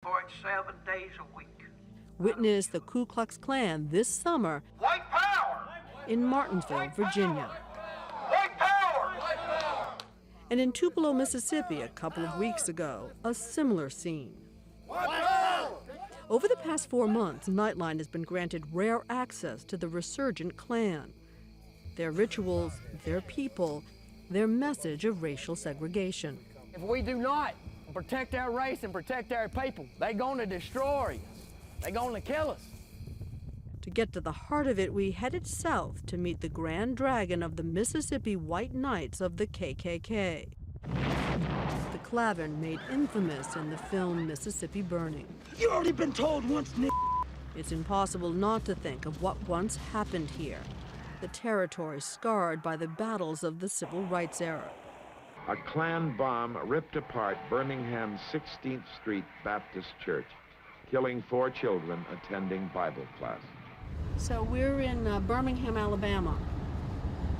Going 7 days a week. Witness the Ku Klux Klan this summer White power! in Martinsville, Virginia. White power! White power! And in Tupelo, Mississippi, a couple of weeks ago, a similar scene. White power! Over the past 4 months, Nightline has been granted rare access to the resurgent Klan. Their rituals, their people, their message of racial segregation. If we do not protect our race and protect our people, they're going to destroy us. They're going to kill us. To get to the heart of it, we headed south to meet the Grand Dragon of the Mississippi White Knights of the KKK. The Clavin made infamous in the film Mississippi Burning. You already been told once, Nick. It's impossible not to think of what once happened here, the territory scarred by the battles of the Civil Rights era. A Klan bomb ripped apart Birmingham's 16th Street Baptist Church, killing 4 children attending Bible class. So we're in Birmingham, Alabama.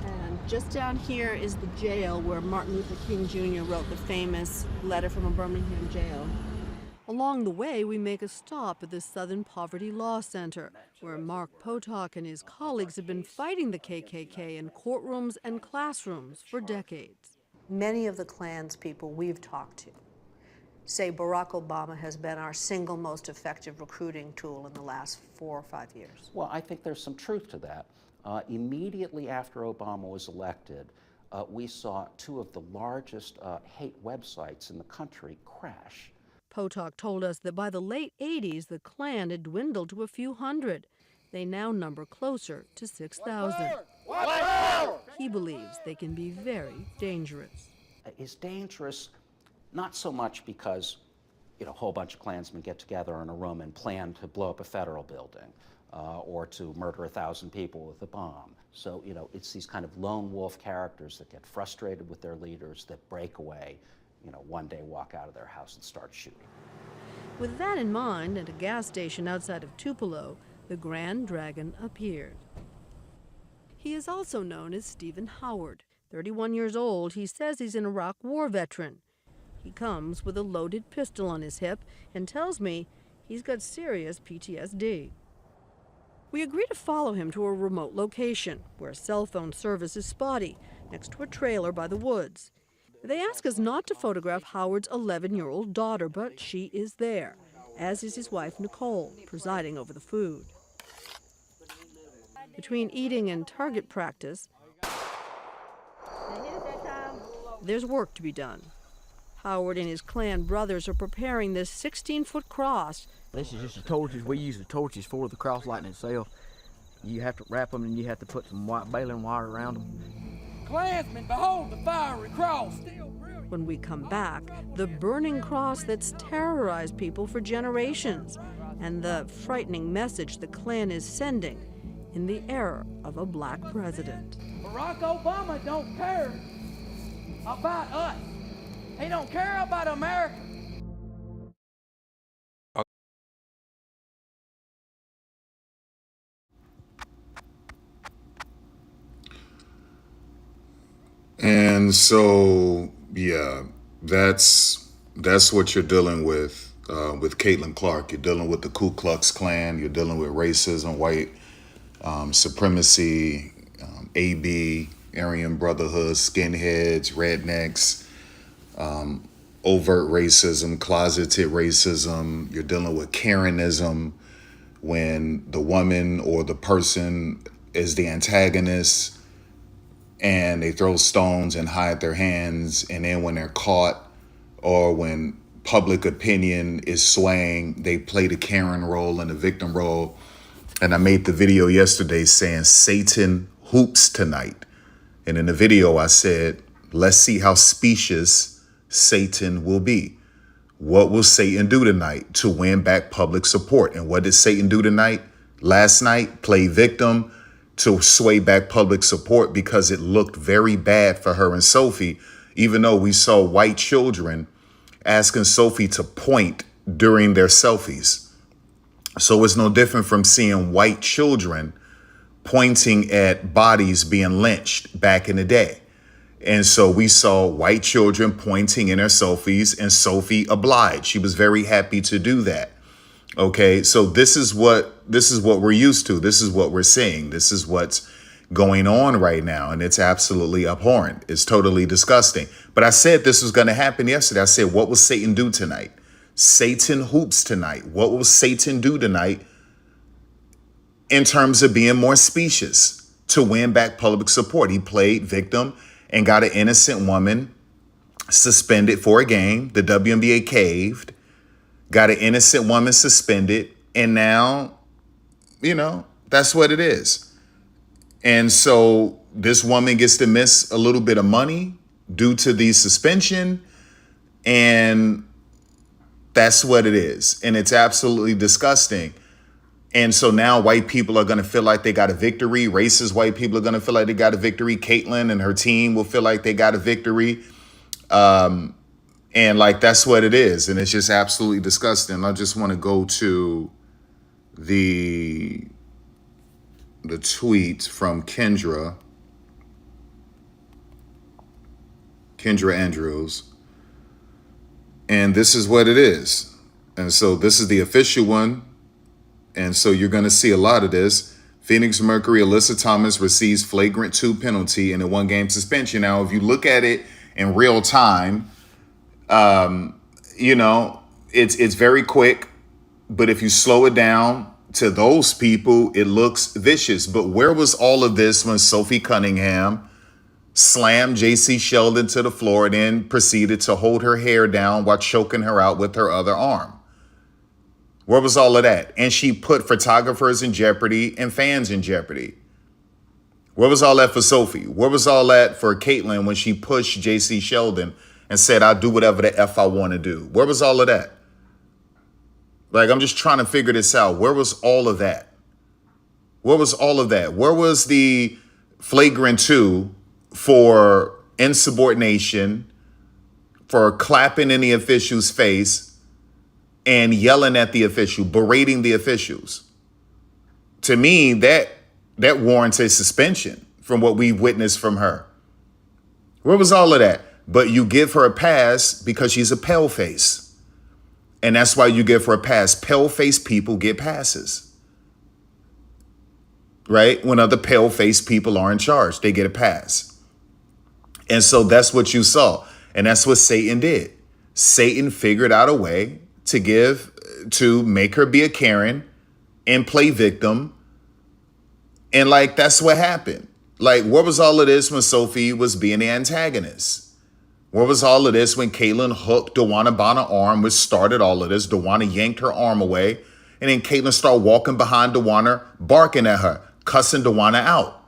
And just down here is the jail where Martin Luther King Jr. wrote the famous letter from a Birmingham jail. Along the way, we make a stop at the Southern Poverty Law Center, where Mark Potok and his colleagues have been fighting the KKK in courtrooms and classrooms for decades. Many of the Klan's people we've talked to say Barack Obama has been our single most effective recruiting tool in the last 4 or 5 years. Well, I think there's some truth to that. Immediately after Obama was elected, we saw 2 of the largest hate websites in the country crash. Potok told us that by the late 80s, the Klan had dwindled to a few hundred. They now number closer to 6,000. He believes they can be very dangerous. It's dangerous not so much because, a whole bunch of Klansmen get together in a room and plan to blow up a federal building or to murder 1,000 people with a bomb. So, it's these kind of lone wolf characters that get frustrated with their leaders, that break away, one day walk out of their house and start shooting. With that in mind, at a gas station outside of Tupelo, the Grand Dragon appeared. He is also known as Stephen Howard. 31 years old, he says he's an Iraq War veteran. He comes with a loaded pistol on his hip and tells me he's got serious PTSD. We agree to follow him to a remote location where cell phone service is spotty, next to a trailer by the woods. They ask us not to photograph Howard's 11-year-old daughter, but she is there, as is his wife Nicole, presiding over the food. Between eating and target practice, there's work to be done. Howard and his Klan brothers are preparing this 16-foot cross. This is just the torches. We use the torches for the cross lighting itself. You have to wrap them and you have to put some white baling wire around them. Klansmen, behold the fiery cross, still brilliant. When we come back, the burning cross that's terrorized people for generations, and the frightening message the Klan is sending in the era of a black president. Barack Obama don't care about us. He don't care about America. And so, yeah, that's what you're dealing with Caitlin Clark. You're dealing with the Ku Klux Klan. You're dealing with racism, white supremacy, AB, Aryan Brotherhood, skinheads, rednecks, overt racism, closeted racism. You're dealing with Karenism, when the woman or the person is the antagonist and they throw stones and hide their hands, and then when they're caught or when public opinion is swaying, they play the Karen role and the victim role. And I made the video yesterday saying Satan hoops tonight. And in the video I said, let's see how specious Satan will be. What will Satan do tonight to win back public support? And what did Satan do tonight? Last night, play victim to sway back public support, because it looked very bad for her and Sophie, even though we saw white children asking Sophie to point during their selfies. So it's no different from seeing white children pointing at bodies being lynched back in the day. And so we saw white children pointing in their selfies, and Sophie obliged. She was very happy to do that. Okay, so this is what we're used to. This is what we're seeing. This is what's going on right now, and it's absolutely abhorrent. It's totally disgusting. But I said this was going to happen yesterday. I said, what will Satan do tonight? Satan hoops tonight. What will Satan do tonight in terms of being more specious to win back public support? He played victim and got an innocent woman suspended for a game. The WNBA caved, got an innocent woman suspended, and now, that's what it is. And so this woman gets to miss a little bit of money due to the suspension, and that's what it is. And it's absolutely disgusting. And so now white people are going to feel like they got a victory. Racist white people are going to feel like they got a victory. Caitlyn and her team will feel like they got a victory. And like, that's what it is. And it's just absolutely disgusting. I just want to go to the tweet from Kendra Andrews. And this is what it is. And so this is the official one. And so you're going to see a lot of this. Phoenix Mercury Alyssa Thomas receives flagrant 2 penalty and a 1-game suspension. Now, if you look at it in real time, it's very quick. But if you slow it down, to those people, it looks vicious. But where was all of this when Sophie Cunningham slammed J.C. Sheldon to the floor and then proceeded to hold her hair down while choking her out with her other arm? Where was all of that? And she put photographers in jeopardy and fans in jeopardy. Where was all that for Sophie? Where was all that for Caitlyn when she pushed J.C. Sheldon and said, I'll do whatever the F I want to do? Where was all of that? Like, I'm just trying to figure this out. Where was all of that? Where was all of that? Where was the flagrant 2 for insubordination, for clapping in the official's face and yelling at the official, berating the officials? To me, that warrants a suspension from what we witnessed from her. Where was all of that? But you give her a pass because she's a paleface. And that's why you give her a pass. Pale-faced people get passes, right? When other pale-faced people are in charge, they get a pass. And so that's what you saw. And that's what Satan did. Satan figured out a way to make her be a Karen and play victim. And like, that's what happened. Like, what was all of this when Sophie was being the antagonist? Where was all of this when Caitlyn hooked DeWanna Bonner's arm, which started all of this? DeWanna yanked her arm away, and then Caitlyn started walking behind DeWanna, barking at her, cussing DeWanna out.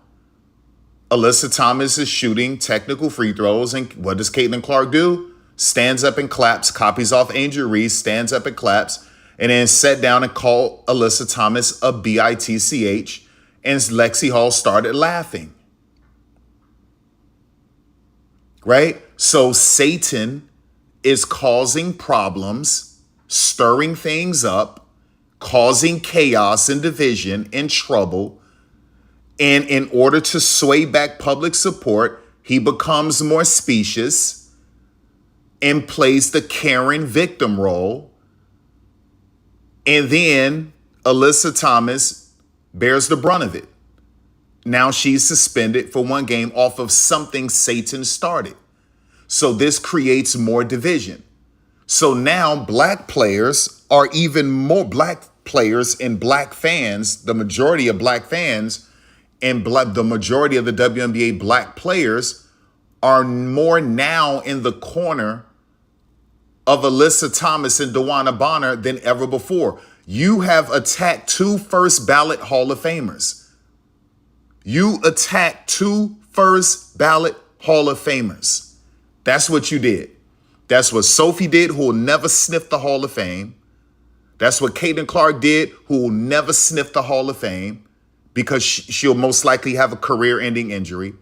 Alyssa Thomas is shooting technical free throws, and what does Caitlin Clark do? Stands up and claps, copies off Angel Reese, stands up and claps, and then sat down and called Alyssa Thomas a bitch, and Lexi Hall started laughing. Right? So Satan is causing problems, stirring things up, causing chaos and division and trouble. And in order to sway back public support, he becomes more specious and plays the Karen victim role. And then Alyssa Thomas bears the brunt of it. Now she's suspended for 1 game off of something Satan started. So this creates more division. So now black players are even more, black players and black fans, the majority of black fans and the majority of the WNBA black players are more now in the corner of Alyssa Thomas and DeWanna Bonner than ever before. You have attacked 2 first ballot Hall of Famers. You attacked 2 first ballot Hall of Famers. That's what you did. That's what Sophie did, who will never sniff the Hall of Fame. That's what Caitlin Clark did, who will never sniff the Hall of Fame because she'll most likely have a career-ending injury,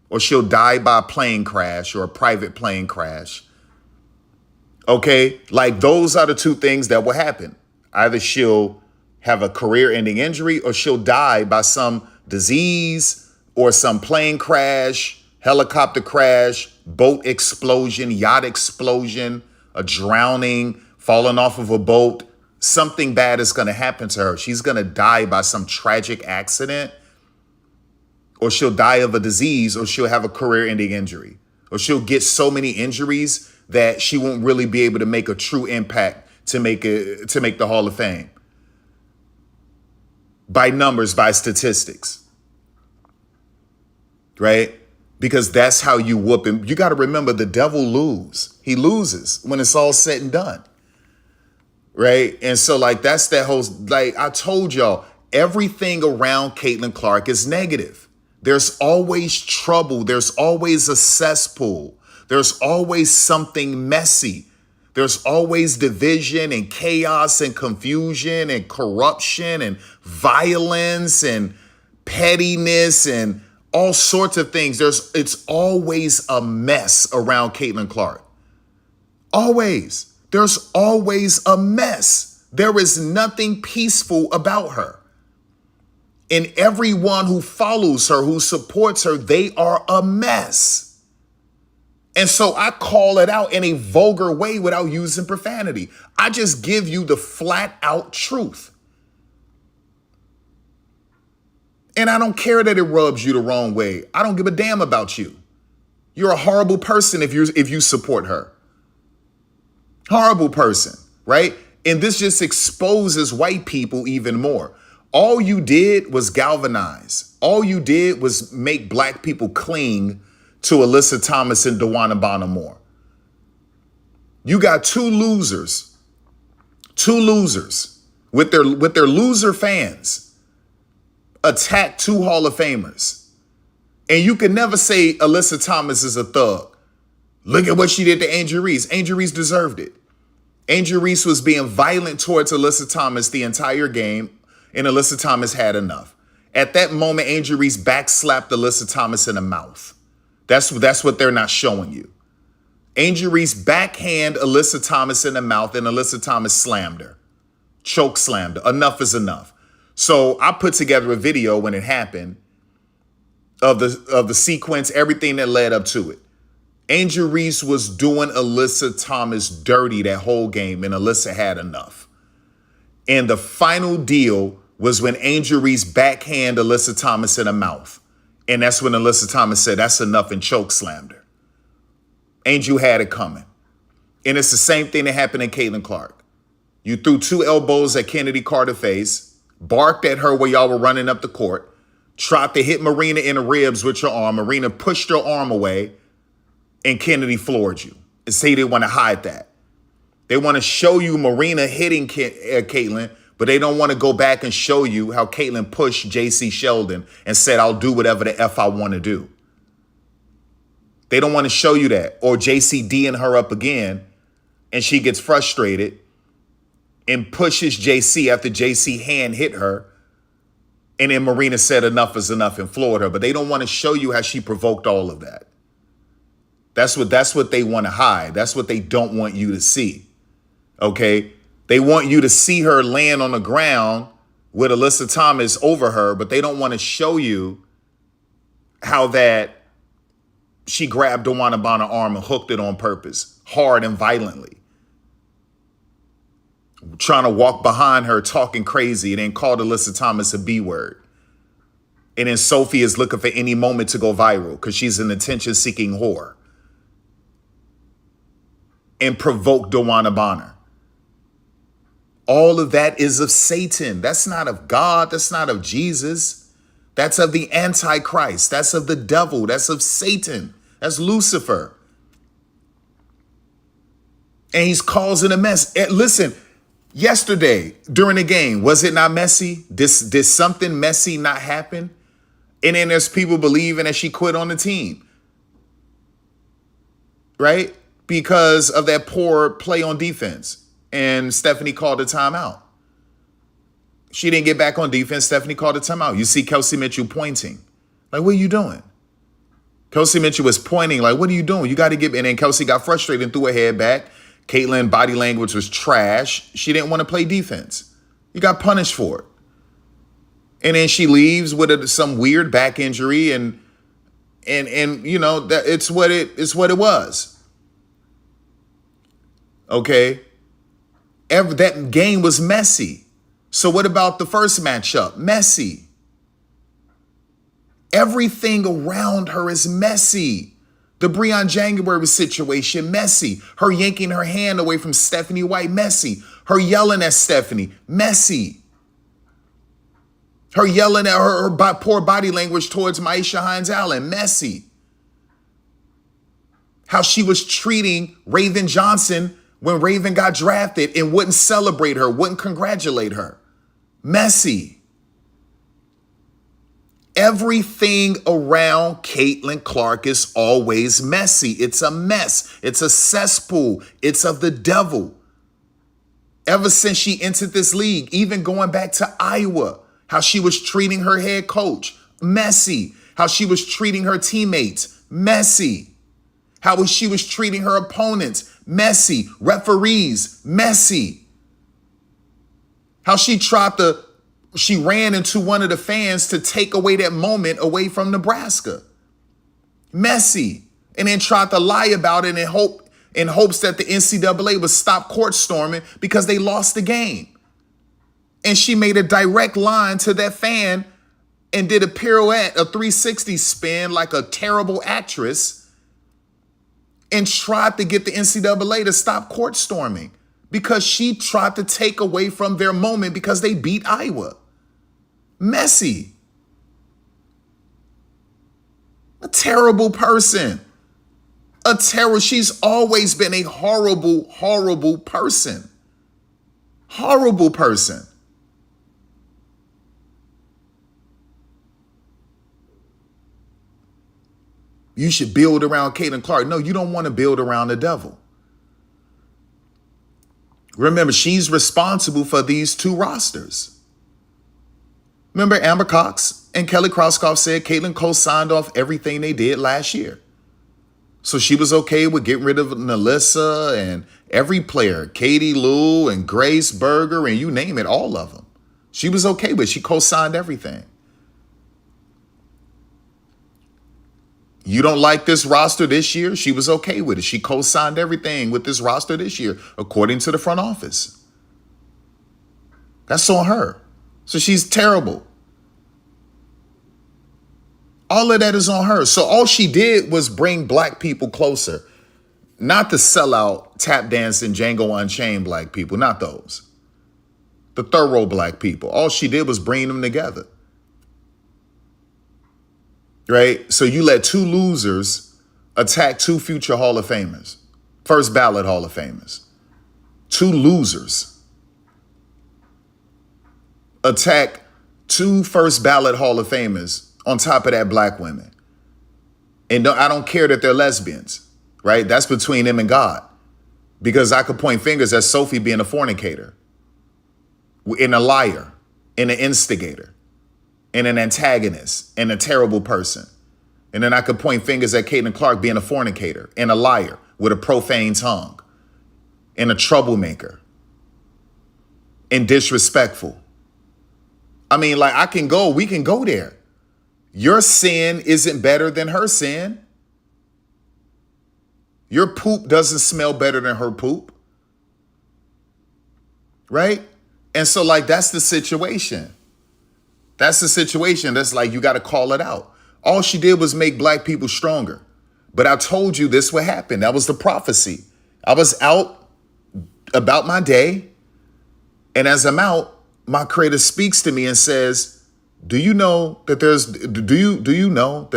or she'll die by a plane crash or a private plane crash. Okay? Like, those are the 2 things that will happen. Either she'll have a career-ending injury or she'll die by some disease or some plane crash helicopter crash, boat explosion, yacht explosion, a drowning, falling off of a boat. Something bad is going to happen to her. She's going to die by some tragic accident, or she'll die of a disease, or she'll have a career-ending injury, or she'll get so many injuries that she won't really be able to make a true impact to make the Hall of Fame. By numbers, by statistics, right? Because that's how you whoop him. You got to remember, the devil loses. He loses when it's all said and done, right? And so, like, that's that whole, like I told y'all, everything around Caitlin Clark is negative. There's always trouble. There's always a cesspool. There's always something messy. There's always division and chaos and confusion and corruption and violence and pettiness and all sorts of things. It's always a mess around Caitlin Clark. Always. There's always a mess. There is nothing peaceful about her. And everyone who follows her, who supports her, they are a mess. And so I call it out in a vulgar way without using profanity. I just give you the flat out truth. And I don't care that it rubs you the wrong way. I don't give a damn about you. You're a horrible person if you support her. Horrible person, right? And this just exposes white people even more. All you did was galvanize. All you did was make black people cling to Alyssa Thomas and DeWanna Bonner. You got two losers with their loser fans attack two Hall of Famers. And you can never say Alyssa Thomas is a thug. Look at what she did to Angel Reese. Angel Reese deserved it. Angel Reese was being violent towards Alyssa Thomas the entire game, and Alyssa Thomas had enough. At that moment, Angel Reese backslapped Alyssa Thomas in the mouth. That's what they're not showing you. Angel Reese backhand Alyssa Thomas in the mouth, and Alyssa Thomas slammed her. Choke slammed her. Enough is enough. So I put together a video when it happened of the sequence, everything that led up to it. Angel Reese was doing Alyssa Thomas dirty that whole game, and Alyssa had enough. And the final deal was when Angel Reese backhand Alyssa Thomas in the mouth. And that's when Alyssa Thomas said, that's enough, and choke slammed her. Angel had it coming. And it's the same thing that happened in Caitlin Clark. You threw two elbows at Kennedy Carter's face, barked at her while y'all were running up the court, tried to hit Marina in the ribs with your arm. Marina pushed your arm away, and Kennedy floored you. And say they want to hide that. They want to show you Marina hitting Caitlin, but they don't want to go back and show you how Caitlin pushed J.C. Sheldon and said, I'll do whatever the F I want to do. They don't want to show you that. Or J.C. D'ing her up again, and she gets frustrated and pushes J.C. after J.C. hand hit her. And then Marina said enough is enough and floored her. But they don't want to show you how she provoked all of that. That's what they want to hide. That's what they don't want you to see. Okay? They want you to see her land on the ground with Alyssa Thomas over her, but they don't want to show you how that she grabbed DeWanna Bonner's arm and hooked it on purpose, hard and violently. Trying to walk behind her, talking crazy, and then called Alyssa Thomas a B word. And then Sophie is looking for any moment to go viral because she's an attention-seeking whore. And provoke DeWanna Bonner. All of that is of Satan. That's not of God. That's not of Jesus. That's of the Antichrist. That's of the devil. That's of Satan. That's Lucifer. And he's causing a mess. Listen, yesterday during the game, was it not messy? Did something messy not happen? And then there's people believing that she quit on the team. Right? Because of that poor play on defense. And Stephanie called a timeout. She didn't get back on defense. Stephanie called a timeout. You see Kelsey Mitchell pointing. Like, what are you doing? Kelsey Mitchell was pointing like, what are you doing? You got to get... And then Kelsey got frustrated and threw her head back. Caitlin body language was trash. She didn't want to play defense. You got punished for it. And then she leaves with some weird back injury. And And you know, that it's what it was. Okay. That game was messy. So what about the first matchup? Messy. Everything around her is messy. The Breon January situation, messy. Her yanking her hand away from Stephanie White, messy. Her yelling at Stephanie, messy. Her yelling at her poor body language towards Maisha Hines-Allen, messy. How she was treating Raven Johnson when Raven got drafted and wouldn't celebrate her, wouldn't congratulate her. Messy. Everything around Caitlin Clark is always messy. It's a mess. It's a cesspool. It's of the devil. Ever since she entered this league, even going back to Iowa, how she was treating her head coach, messy. How she was treating her teammates, messy. How she was treating her opponents, messy. Referees, messy. How she ran into one of the fans to take away that moment away from Nebraska. Messy. And then tried to lie about it in hopes that the NCAA would stop court storming because they lost the game. And she made a direct line to that fan and did a pirouette, a 360 spin like a terrible actress, and tried to get the NCAA to stop court storming because she tried to take away from their moment because they beat Iowa. Messy. A terrible person. She's always been a horrible, horrible person. Horrible person. You should build around Caitlin Clark. No, you don't want to build around the devil. Remember, she's responsible for these two rosters. Remember, Amber Cox and Kelly Krauskopf said Caitlin co-signed off everything they did last year. So she was okay with getting rid of Alyssa and every player, Katie Lou and Grace Berger and you name it, all of them. She was okay with it. She co-signed everything. You don't like this roster this year? She was okay with it. She co-signed everything with this roster this year, according to the front office. That's on her. So she's terrible. All of that is on her. So all she did was bring black people closer. Not the sellout, tap dancing, Django Unchained black people. Not those. The thorough black people. All she did was bring them together. Right? So you let two losers attack two future Hall of Famers. First ballot Hall of Famers. Two losers attack two first ballot Hall of Famers on top of that black women. And I don't care that they're lesbians, right? That's between them and God. Because I could point fingers at Sophie being a fornicator, and a liar, and an instigator, and an antagonist, and a terrible person. And then I could point fingers at Caitlin Clark being a fornicator, and a liar with a profane tongue, and a troublemaker, and disrespectful. I mean, like, we can go there. Your sin isn't better than her sin. Your poop doesn't smell better than her poop. Right? And so, like, that's the situation. That's the situation. That's like, you got to call it out. All she did was make black people stronger. But I told you this would happen. That was the prophecy. I was out about my day. And as I'm out, my creator speaks to me and says, do you know that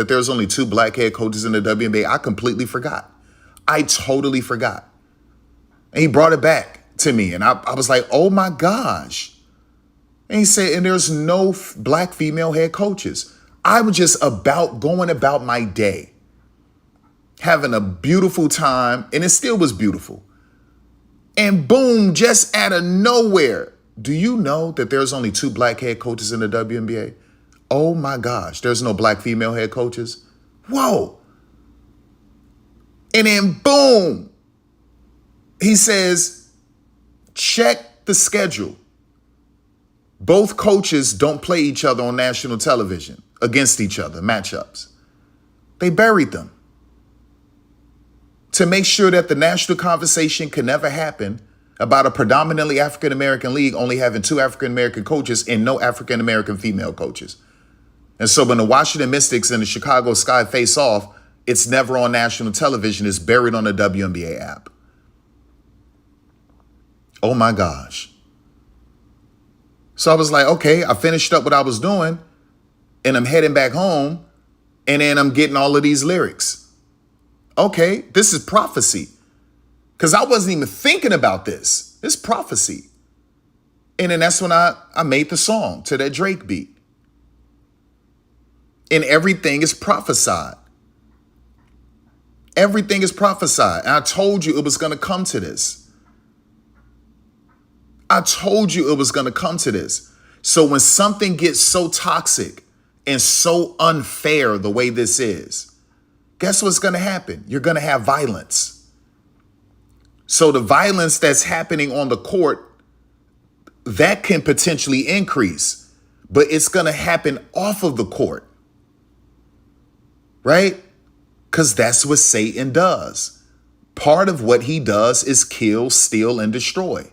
there's only two black head coaches in the WNBA? I completely forgot. I totally forgot. And he brought it back to me. And I was like, oh my gosh. And he said, and there's no black female head coaches. I was just going about my day, having a beautiful time. And it still was beautiful. And boom, just out of nowhere. Do you know that there's only two black head coaches in the WNBA? Oh my gosh, there's no black female head coaches? Whoa. And then boom, he says, check the schedule. Both coaches don't play each other on national television against each other, matchups. They buried them to make sure that the national conversation could never happen about a predominantly African-American league only having 2 African-American coaches and no African-American female coaches. And so when the Washington Mystics and the Chicago Sky face off, it's never on national television. It's buried on the WNBA app. Oh my gosh. So I was like, okay, I finished up what I was doing and I'm heading back home and then I'm getting all of these lyrics. Okay, this is prophecy. Because I wasn't even thinking about this. It's prophecy. And then that's when I made the song to that Drake beat. And everything is prophesied. Everything is prophesied. And I told you it was going to come to this. I told you it was going to come to this. So when something gets so toxic and so unfair the way this is, guess what's going to happen? You're going to have violence. So the violence that's happening on the court, that can potentially increase, but it's going to happen off of the court, right? Because that's what Satan does. Part of what he does is kill, steal, and destroy,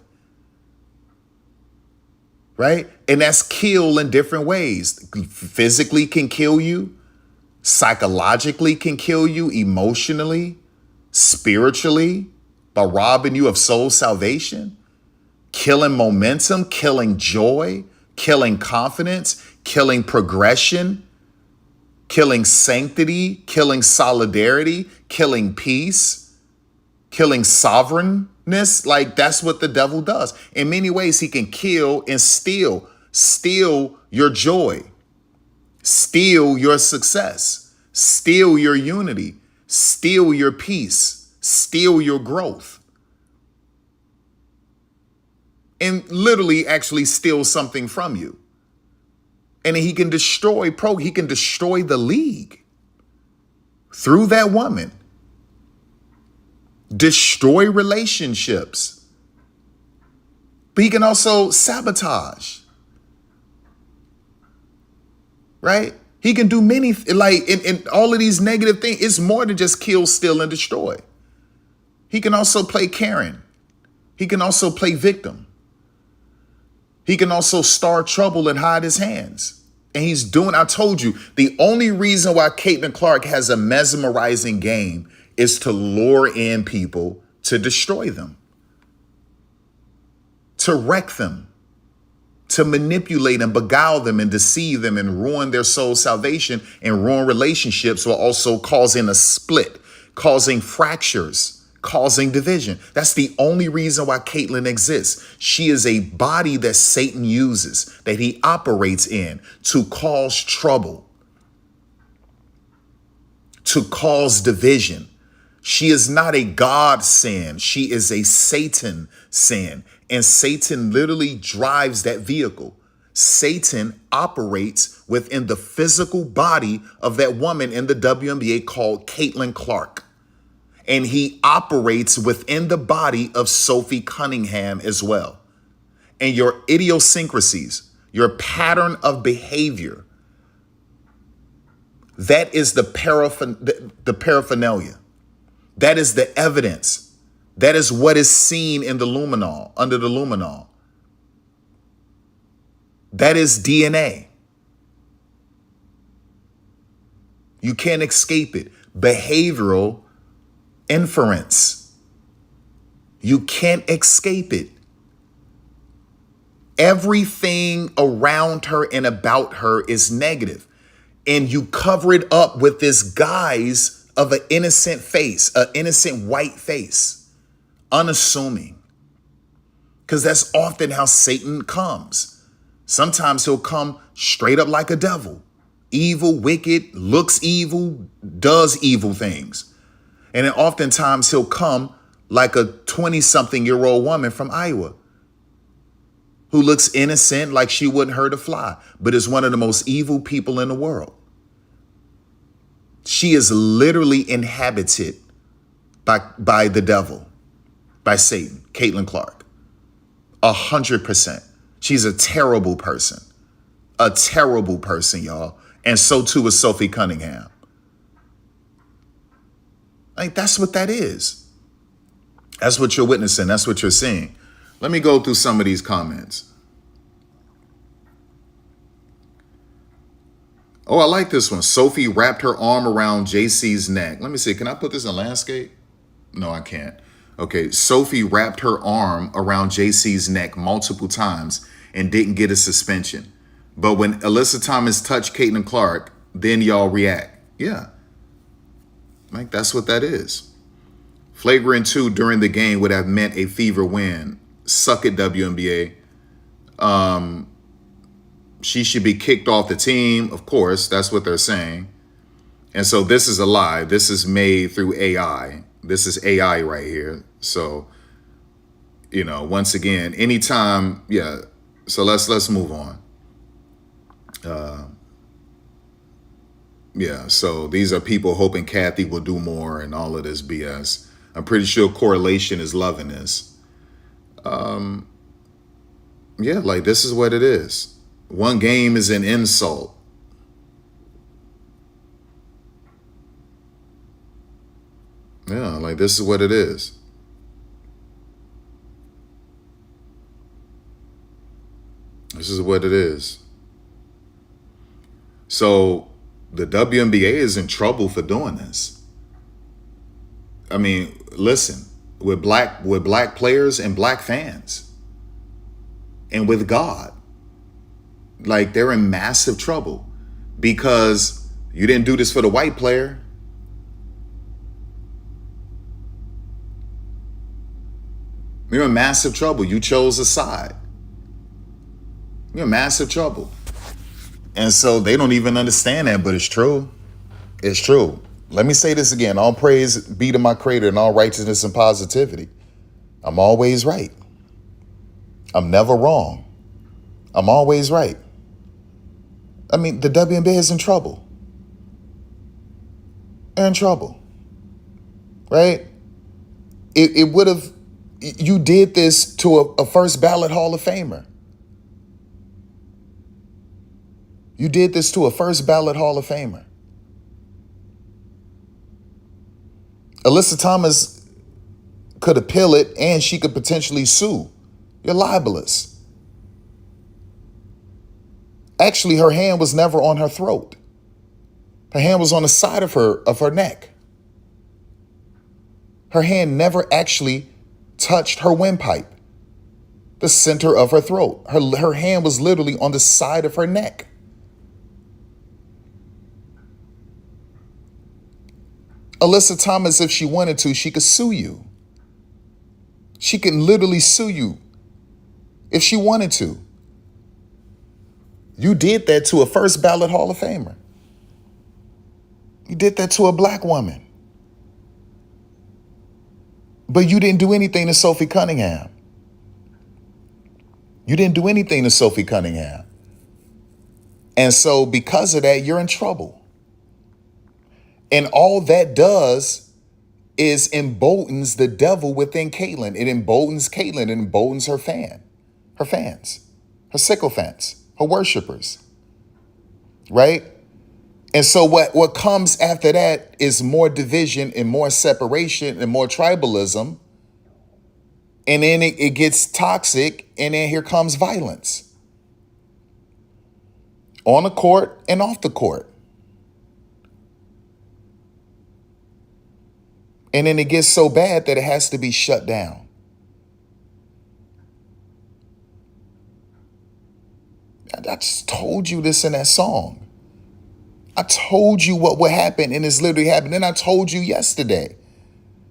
right? And that's kill in different ways. Physically can kill you, psychologically can kill you, emotionally, spiritually, by robbing you of soul salvation, killing momentum, killing joy, killing confidence, killing progression, killing sanctity, killing solidarity, killing peace, killing sovereignness. Like that's what the devil does. In many ways, he can kill and steal your joy, steal your success, steal your unity, steal your peace, steal your growth, and literally actually steal something from you. And he can destroy the league through that woman, destroy relationships, but he can also sabotage, right? He can do many, like in all of these negative things. It's more than just kill, steal, and destroy. He can also play Karen. He can also play victim. He can also start trouble and hide his hands. And he's doing, I told you, the only reason why Caitlin Clark has a mesmerizing game is to lure in people to destroy them, to wreck them, to manipulate and beguile them and deceive them and ruin their soul salvation and ruin relationships, while also causing a split, causing fractures, causing division. That's the only reason why Caitlin exists. She is a body that Satan uses, that he operates in to cause trouble, to cause division. She is not a God sin. She is a Satan sin. And Satan literally drives that vehicle. Satan operates within the physical body of that woman in the WNBA called Caitlin Clark. And he operates within the body of Sophie Cunningham as well. And your idiosyncrasies, your pattern of behavior, that is the paraphernalia. That is the evidence. That is what is seen in the luminol, under the luminol. That is DNA. You can't escape it. Behavioral inference. You can't escape it. Everything around her and about her is negative. And you cover it up with this guise of an innocent face, an innocent white face, unassuming. Because that's often how Satan comes. Sometimes he'll come straight up like a devil. Evil, wicked, looks evil, does evil things. And then oftentimes he'll come like a 20-something-year-old woman from Iowa who looks innocent, like she wouldn't hurt a fly, but is one of the most evil people in the world. She is literally inhabited by the devil, by Satan, Caitlin Clark, 100%. She's a terrible person, y'all. And so too is Sophie Cunningham. Like, that's what that is. That's what you're witnessing. That's what you're seeing. Let me go through some of these comments. Oh, I like this one. Sophie wrapped her arm around JC's neck. Let me see. Can I put this in landscape? No, I can't. Okay. Sophie wrapped her arm around JC's neck multiple times and didn't get a suspension. But when Alyssa Thomas touched Caitlin Clark, then y'all react. Yeah. Like, that's what that is. Flagrant 2 during the game would have meant a Fever win. Suck it, WNBA. She should be kicked off the team. Of course, that's what they're saying. And so this is a lie. This is made through AI. This is AI right here. So, you know, once again, anytime, yeah. So let's move on. Yeah, so these are people hoping Kathy will do more and all of this BS. I'm pretty sure Correlation is loving this. Yeah, like, this is what it is. One game is an insult. Yeah, like, this is what it is. This is what it is. So the WNBA is in trouble for doing this. I mean, listen, with black players and black fans and with God, like, they're in massive trouble because you didn't do this for the white player. You're in massive trouble. You chose a side. You're in massive trouble. And so they don't even understand that, but it's true. It's true. Let me say this again. All praise be to my Creator and all righteousness and positivity. I'm always right. I'm never wrong. I'm always right. I mean, the WNBA is in trouble. They're in trouble. Right? It would have, you did this to a first ballot Hall of Famer. You did this to a first ballot Hall of Famer. Alyssa Thomas could appeal it and she could potentially sue. You're libelous. Actually, her hand was never on her throat. Her hand was on the side of her neck. Her hand never actually touched her windpipe, the center of her throat. Her hand was literally on the side of her neck. Alyssa Thomas, if she wanted to, she could sue you. She can literally sue you if she wanted to. You did that to a first ballot Hall of Famer. You did that to a black woman. But you didn't do anything to Sophie Cunningham. You didn't do anything to Sophie Cunningham. And so because of that, you're in trouble. And all that does is emboldens the devil within Caitlin. It emboldens Caitlin. It emboldens her fans, her sycophants, her worshipers, right? And so what comes after that is more division and more separation and more tribalism. And then it gets toxic, and then here comes violence on the court and off the court. And then it gets so bad that it has to be shut down. I just told you this in that song. I told you what would happen, and it's literally happened. Then I told you yesterday.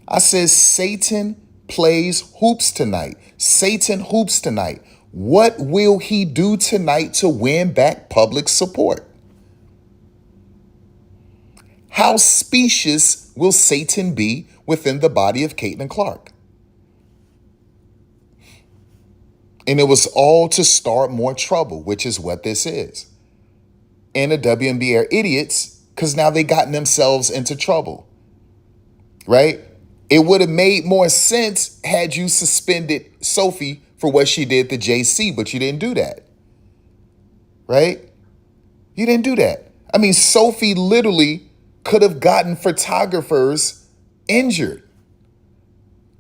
I said, Satan plays hoops tonight. Satan hoops tonight. What will he do tonight to win back public support? How specious will Satan be within the body of Caitlin Clark? And it was all to start more trouble, which is what this is. And the WNBA are idiots because now they gotten themselves into trouble, right? It would have made more sense had you suspended Sophie for what she did to JC, but you didn't do that, right? You didn't do that. I mean, Sophie literally could have gotten photographers injured.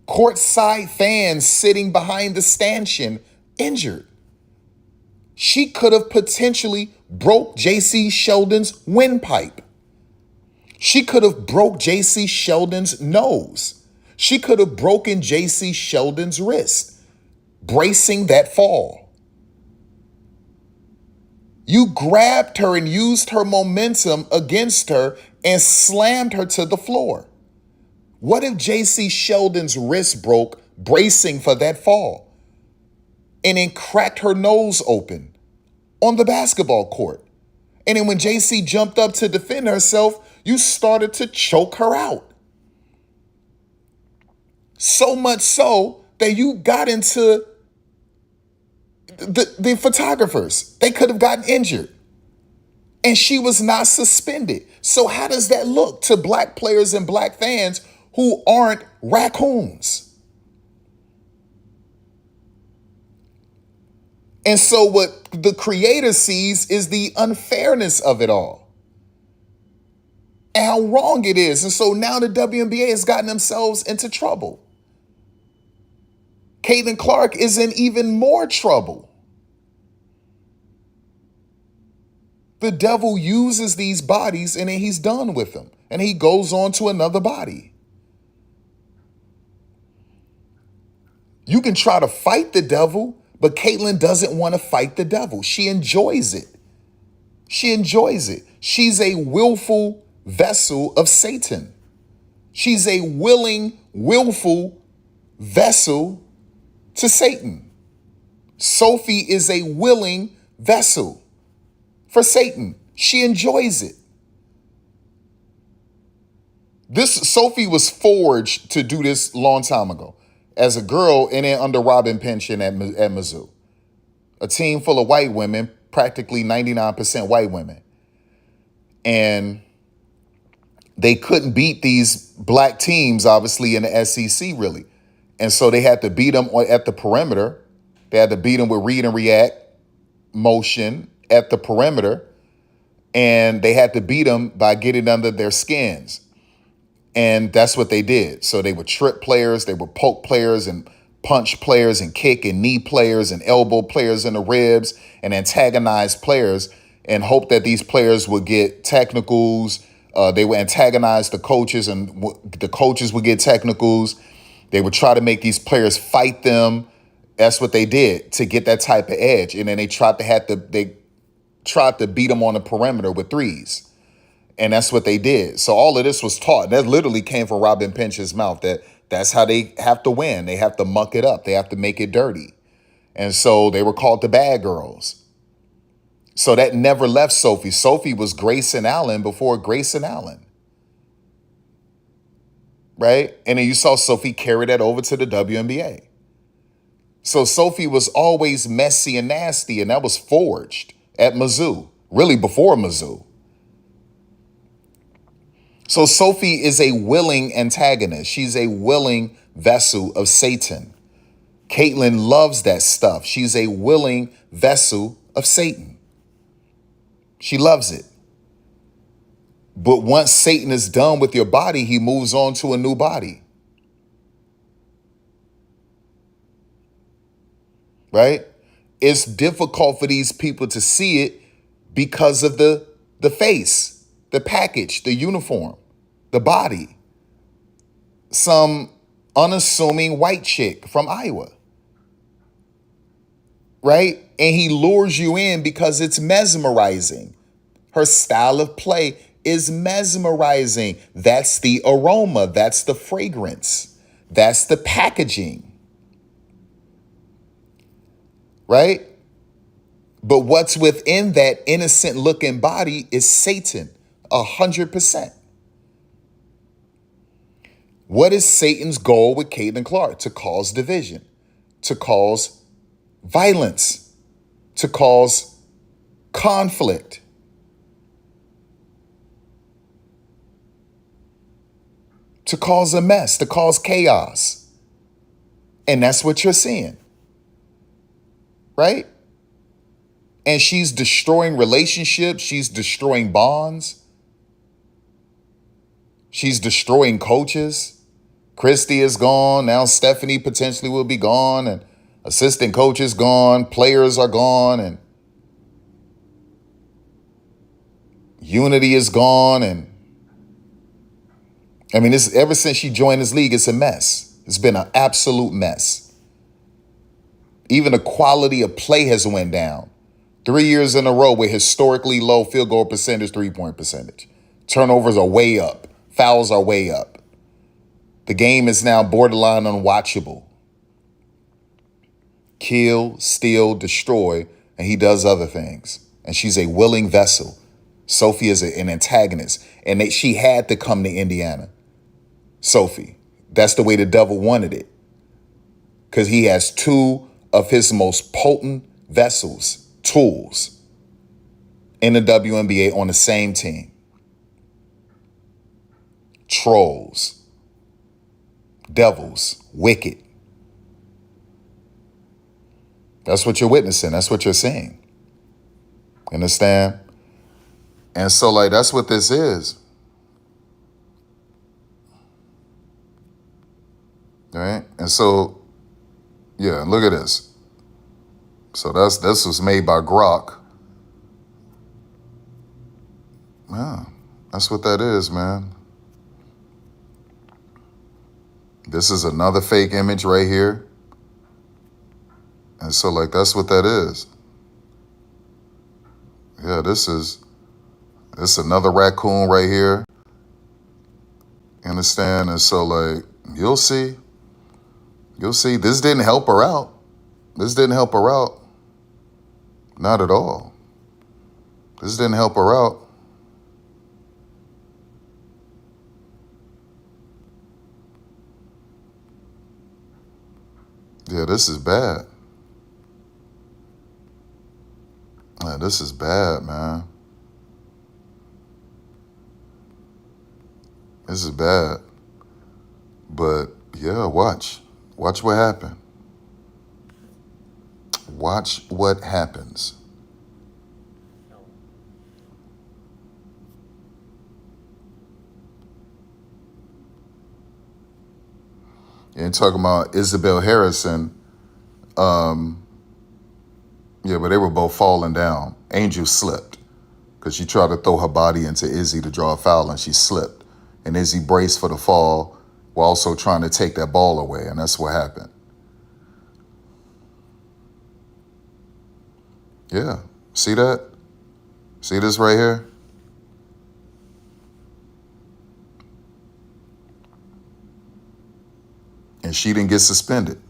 Courtside fans sitting behind the stanchion, injured. She could have potentially broke J.C. Sheldon's windpipe. She could have broke J.C. Sheldon's nose. She could have broken J.C. Sheldon's wrist, bracing that fall. You grabbed her and used her momentum against her and slammed her to the floor. What if J.C. Sheldon's wrist broke bracing for that fall and then cracked her nose open on the basketball court? And then when J.C. jumped up to defend herself, you started to choke her out. So much so that you got into the photographers. They could have gotten injured. And she was not suspended. So how does that look to black players and black fans who aren't raccoons? And so what the creator sees is the unfairness of it all and how wrong it is. And so now the WNBA has gotten themselves into trouble. Caitlin Clark is in even more trouble. The devil uses these bodies and then he's done with them. And he goes on to another body. You can try to fight the devil, but Caitlin doesn't want to fight the devil. She enjoys it. She enjoys it. She's a willful vessel of Satan. She's a willing, willful vessel to Satan. Sophie is a willing vessel for Satan. She enjoys it. Sophie was forged to do this long time ago as a girl and then under Robin Pension at Mizzou. A team full of white women, practically 99% white women. And they couldn't beat these black teams, obviously, in the SEC, really. And so they had to beat them at the perimeter. They had to beat them with read and react motion at the perimeter. And they had to beat them by getting under their skins. And that's what they did. So they were trip players, they were poke players and punch players and kick and knee players and elbow players in the ribs and antagonize players and hope that these players would get technicals. They would antagonize the coaches and the coaches would get technicals. They would try to make these players fight them. That's what they did to get that type of edge. And then they tried to beat them on the perimeter with threes. And that's what they did. So all of this was taught. That literally came from Robin Pension's mouth. That's how they have to win. They have to muck it up. They have to make it dirty. And so they were called the bad girls. So that never left Sophie. Sophie was Grayson Allen before Grayson Allen. Right? And then you saw Sophie carry that over to the WNBA. So Sophie was always messy and nasty, and that was forged at Mizzou, really before Mizzou. So Sophie is a willing antagonist. She's a willing vessel of Satan. Caitlin loves that stuff. She's a willing vessel of Satan. She loves it. But once Satan is done with your body, he moves on to a new body. Right? It's difficult for these people to see it because of the face, the package, the uniform, the body. Some unassuming white chick from Iowa. Right? And he lures you in because it's mesmerizing. Her style of play is mesmerizing. That's the aroma. That's the fragrance. That's the packaging. Right? But what's within that innocent looking body is Satan, 100%. What is Satan's goal with Caitlin Clark? To cause division, to cause violence, to cause conflict. To cause a mess, to cause chaos. And that's what you're seeing. Right? And she's destroying relationships. She's destroying bonds. She's destroying coaches. Christy is gone. Now Stephanie potentially will be gone, and assistant coach is gone. Players are gone, and Unity is gone. And I mean, this ever since she joined this league, it's a mess. It's been an absolute mess. Even the quality of play has went down. 3 years in a row with historically low field goal percentage, 3-point percentage. Turnovers are way up. Fouls are way up. The game is now borderline unwatchable. Kill, steal, destroy, and he does other things. And she's a willing vessel. Sophie is an antagonist, and she had to come to Indiana. Sophie. That's the way the devil wanted it. Because he has two of his most potent vessels, tools, in the WNBA on the same team. Trolls. Devils. Wicked. That's what you're witnessing. That's what you're seeing. Understand? And so, like, that's what this is. Right? And so, yeah, look at this. So this was made by Grok. Yeah, that's what that is, man. This is another fake image right here. And so, like, that's what that is. Yeah, this is another raccoon right here. You understand? And so, like, you'll see. You'll see. This didn't help her out. This didn't help her out. Not at all. This didn't help her out. Yeah, this is bad. Yeah, this is bad, man. This is bad. But, yeah, watch. Watch what happens. Watch what happens. And talking about Isabel Harrison, yeah, but they were both falling down. Angel slipped because she tried to throw her body into Izzy to draw a foul, and she slipped. And Izzy braced for the fall while also trying to take that ball away, and that's what happened. Yeah, see that? See this right here? And she didn't get suspended.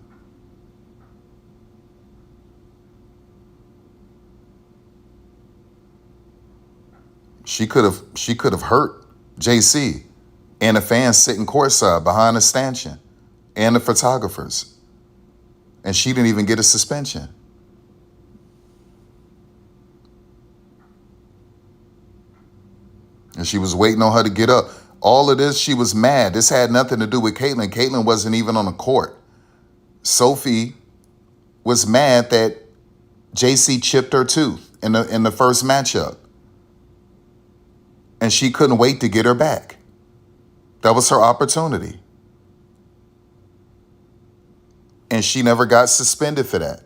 She could have hurt JC and the fans sitting courtside behind the stanchion and the photographers. And she didn't even get a suspension. And she was waiting on her to get up. All of this, she was mad. This had nothing to do with Caitlin. Caitlin wasn't even on the court. Sophie was mad that JC chipped her tooth in the first matchup. And she couldn't wait to get her back. That was her opportunity. And she never got suspended for that.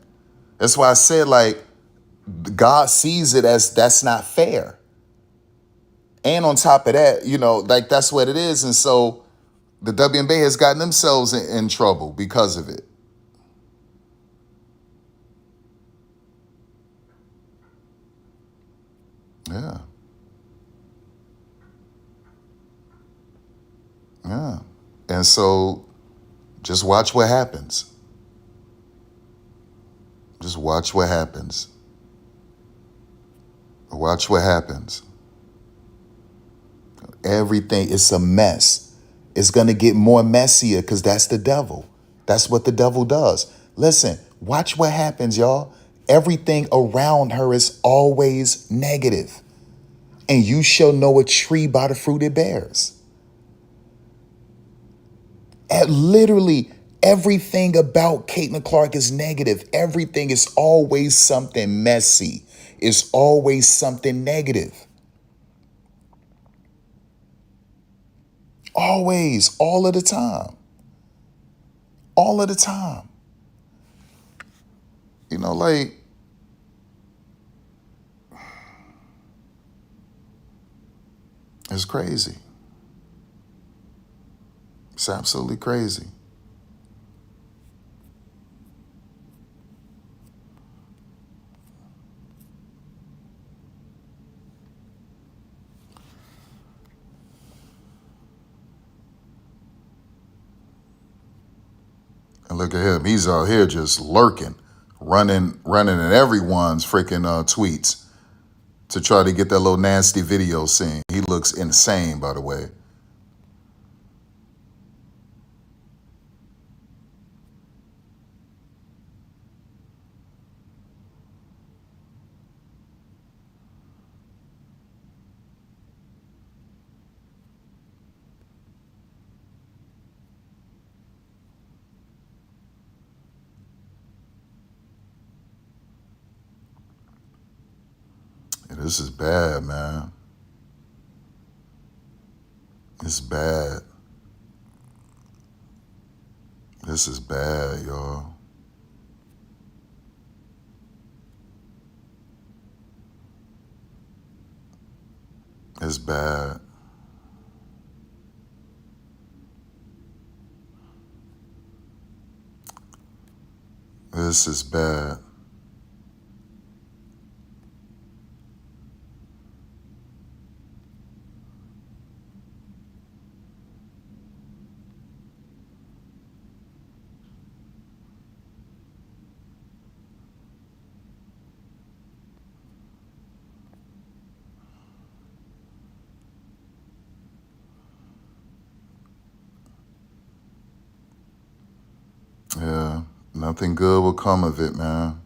That's why I said, like, God sees it as that's not fair. And on top of that, you know, like, that's what it is. And so the WNBA has gotten themselves in trouble because of it. Yeah. Yeah. And so just watch what happens. Just watch what happens. Watch what happens. Everything is a mess. It's going to get more messier because that's the devil. That's what the devil does. Listen, watch what happens, y'all. Everything around her is always negative. And you shall know a tree by the fruit it bears. And literally everything about Caitlin Clark is negative. Everything is always something messy. It's always something negative. Always, all of the time. all of the time. You know, like, it's crazy. It's absolutely crazy. And look at him. He's out here just lurking, running in everyone's freaking tweets to try to get that little nasty video scene. He looks insane, by the way. Yeah, this is bad, man. It's bad. This is bad, y'all. It's bad. This is bad. Yeah, nothing good will come of it, man.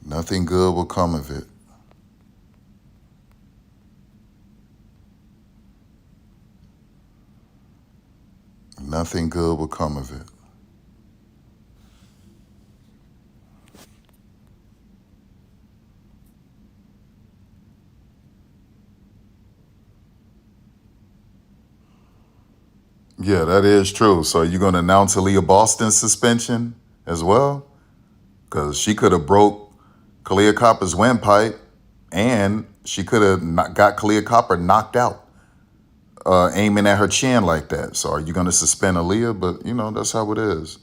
Nothing good will come of it. Nothing good will come of it. Yeah, that is true. So you're going to announce Aaliyah Boston's suspension as well? Because she could have broke Kalia Copper's windpipe, and she could have got Kalia Copper knocked out aiming at her chin like that. So are you going to suspend Aaliyah? But, you know, that's how it is.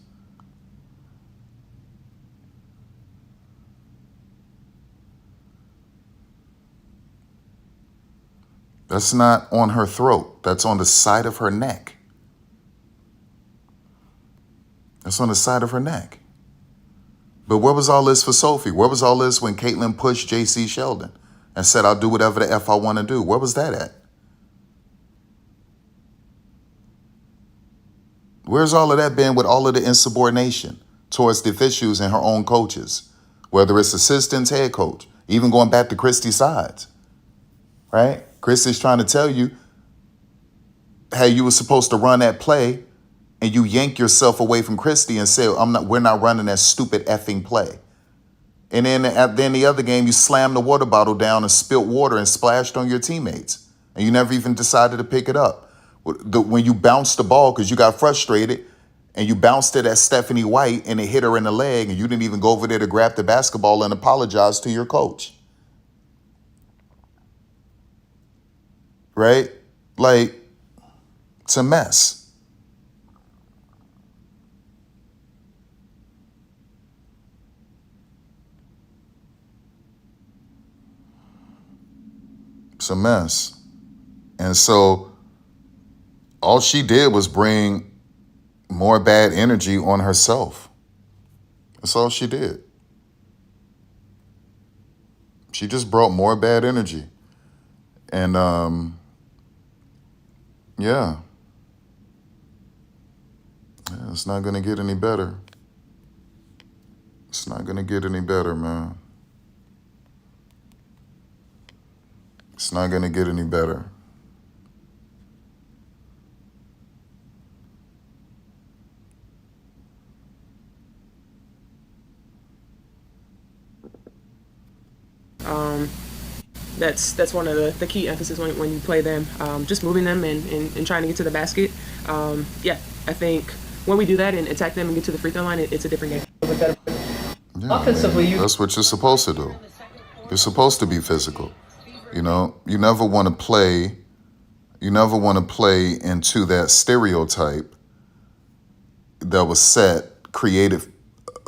That's not on her throat. That's on the side of her neck. That's on the side of her neck. But where was all this for Sophie? Where was all this when Caitlyn pushed J.C. Sheldon and said, I'll do whatever the F I want to do? Where was that at? Where's all of that been with all of the insubordination towards the officials and her own coaches, whether it's assistants, head coach, even going back to Christy's sides, right? Christy's trying to tell you, hey, you were supposed to run that play, and you yank yourself away from Christy and say, we're not running that stupid effing play. And then at the end of the other game, you slammed the water bottle down and spilt water and splashed on your teammates. And you never even decided to pick it up. When you bounced the ball because you got frustrated and you bounced it at Stephanie White and it hit her in the leg and you didn't even go over there to grab the basketball and apologize to your coach. Right? Like, it's a mess. It's a mess. And so all she did was bring more bad energy on herself. That's all she did. She just brought more bad energy. And yeah, it's not going to get any better. It's not going to get any better, man. It's not going to get any better. That's one of the key emphasis when you play them. Just moving them and trying to get to the basket. Yeah, I think when we do that and attack them and get to the free throw line, it's a different game. Yeah, man, that's what you're supposed to do. You're supposed to be physical. You know, you never want to play into that stereotype that was created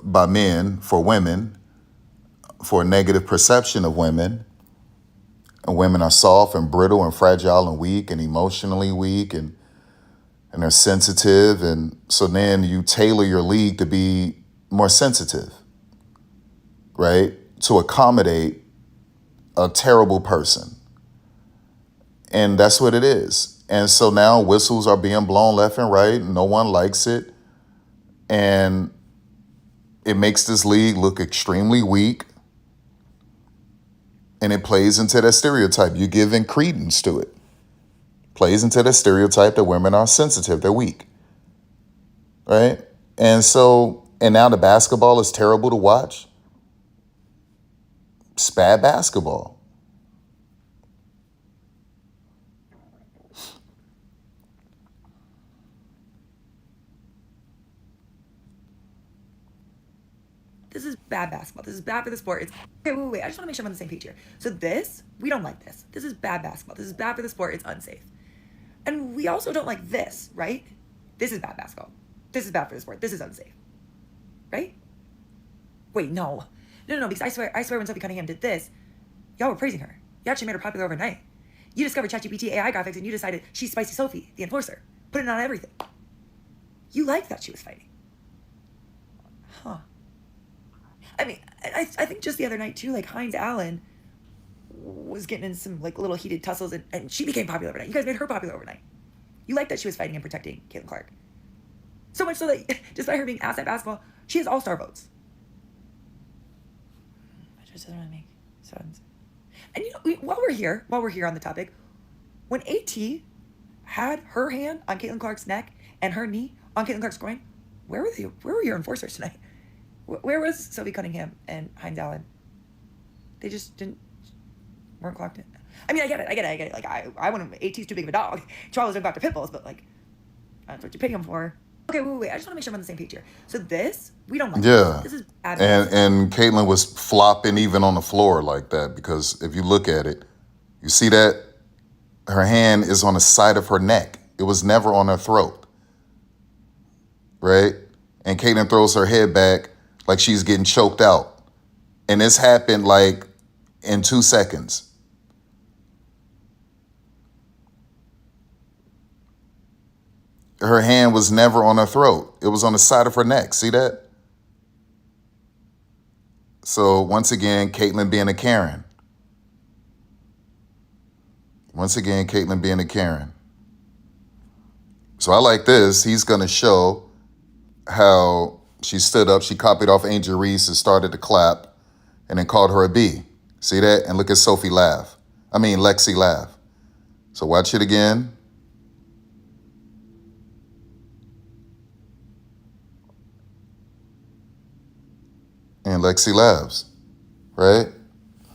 by men for women, for a negative perception of women. And women are soft and brittle and fragile and weak and emotionally weak and they're sensitive. And so then you tailor your league to be more sensitive, right? To accommodate a terrible person. And that's what it is. And so now whistles are being blown left and right. And no one likes it. And it makes this league look extremely weak. And it plays into that stereotype. You're giving credence to it. Plays into that stereotype that women are sensitive, they're weak. Right? And now the basketball is terrible to watch. It's bad basketball. This is bad basketball. This is bad for the sport. It's okay, wait. I just want to make sure I'm on the same page here. So this, we don't like this. This is bad basketball. This is bad for the sport. It's unsafe. And we also don't like this, right? This is bad basketball. This is bad for the sport. This is unsafe. Right? Wait, no, because I swear when Sophie Cunningham did this, y'all were praising her. You actually made her popular overnight. You discovered ChatGPT AI graphics and you decided she's Spicy Sophie, the enforcer. Put it on everything. You liked that she was fighting. Huh. I mean, I think just the other night too, like Hines Allen was getting in some like little heated tussles and she became popular overnight. You guys made her popular overnight. You liked that she was fighting and protecting Caitlin Clark. So much so that despite her being asked at basketball, she has all-star votes. That just doesn't really make sense. And you know, while we're here on the topic, when AT had her hand on Caitlin Clark's neck and her knee on Caitlin Clark's groin, where were your enforcers tonight? Where was Sophie Cunningham and Hines Allen? They just weren't clocked in. I mean, I get it. Like, I wouldn't, AT's too big of a dog. Charles don't go after pit bulls, but like, that's what you pay him for. Okay, wait. I just want to make sure I'm on the same page here. So this, we don't like. Yeah. This is bad. And Caitlin was flopping even on the floor like that because if you look at it, you see that her hand is on the side of her neck. It was never on her throat. Right? And Caitlin throws her head back like she's getting choked out. And this happened like in 2 seconds. Her hand was never on her throat. It was on the side of her neck. See that? So once again, Caitlin being a Karen. So I like this. He's going to show how she stood up, she copied off Angel Reese and started to clap and then called her a B. See that? And look at Lexi laugh. So watch it again. And Lexi laughs, right?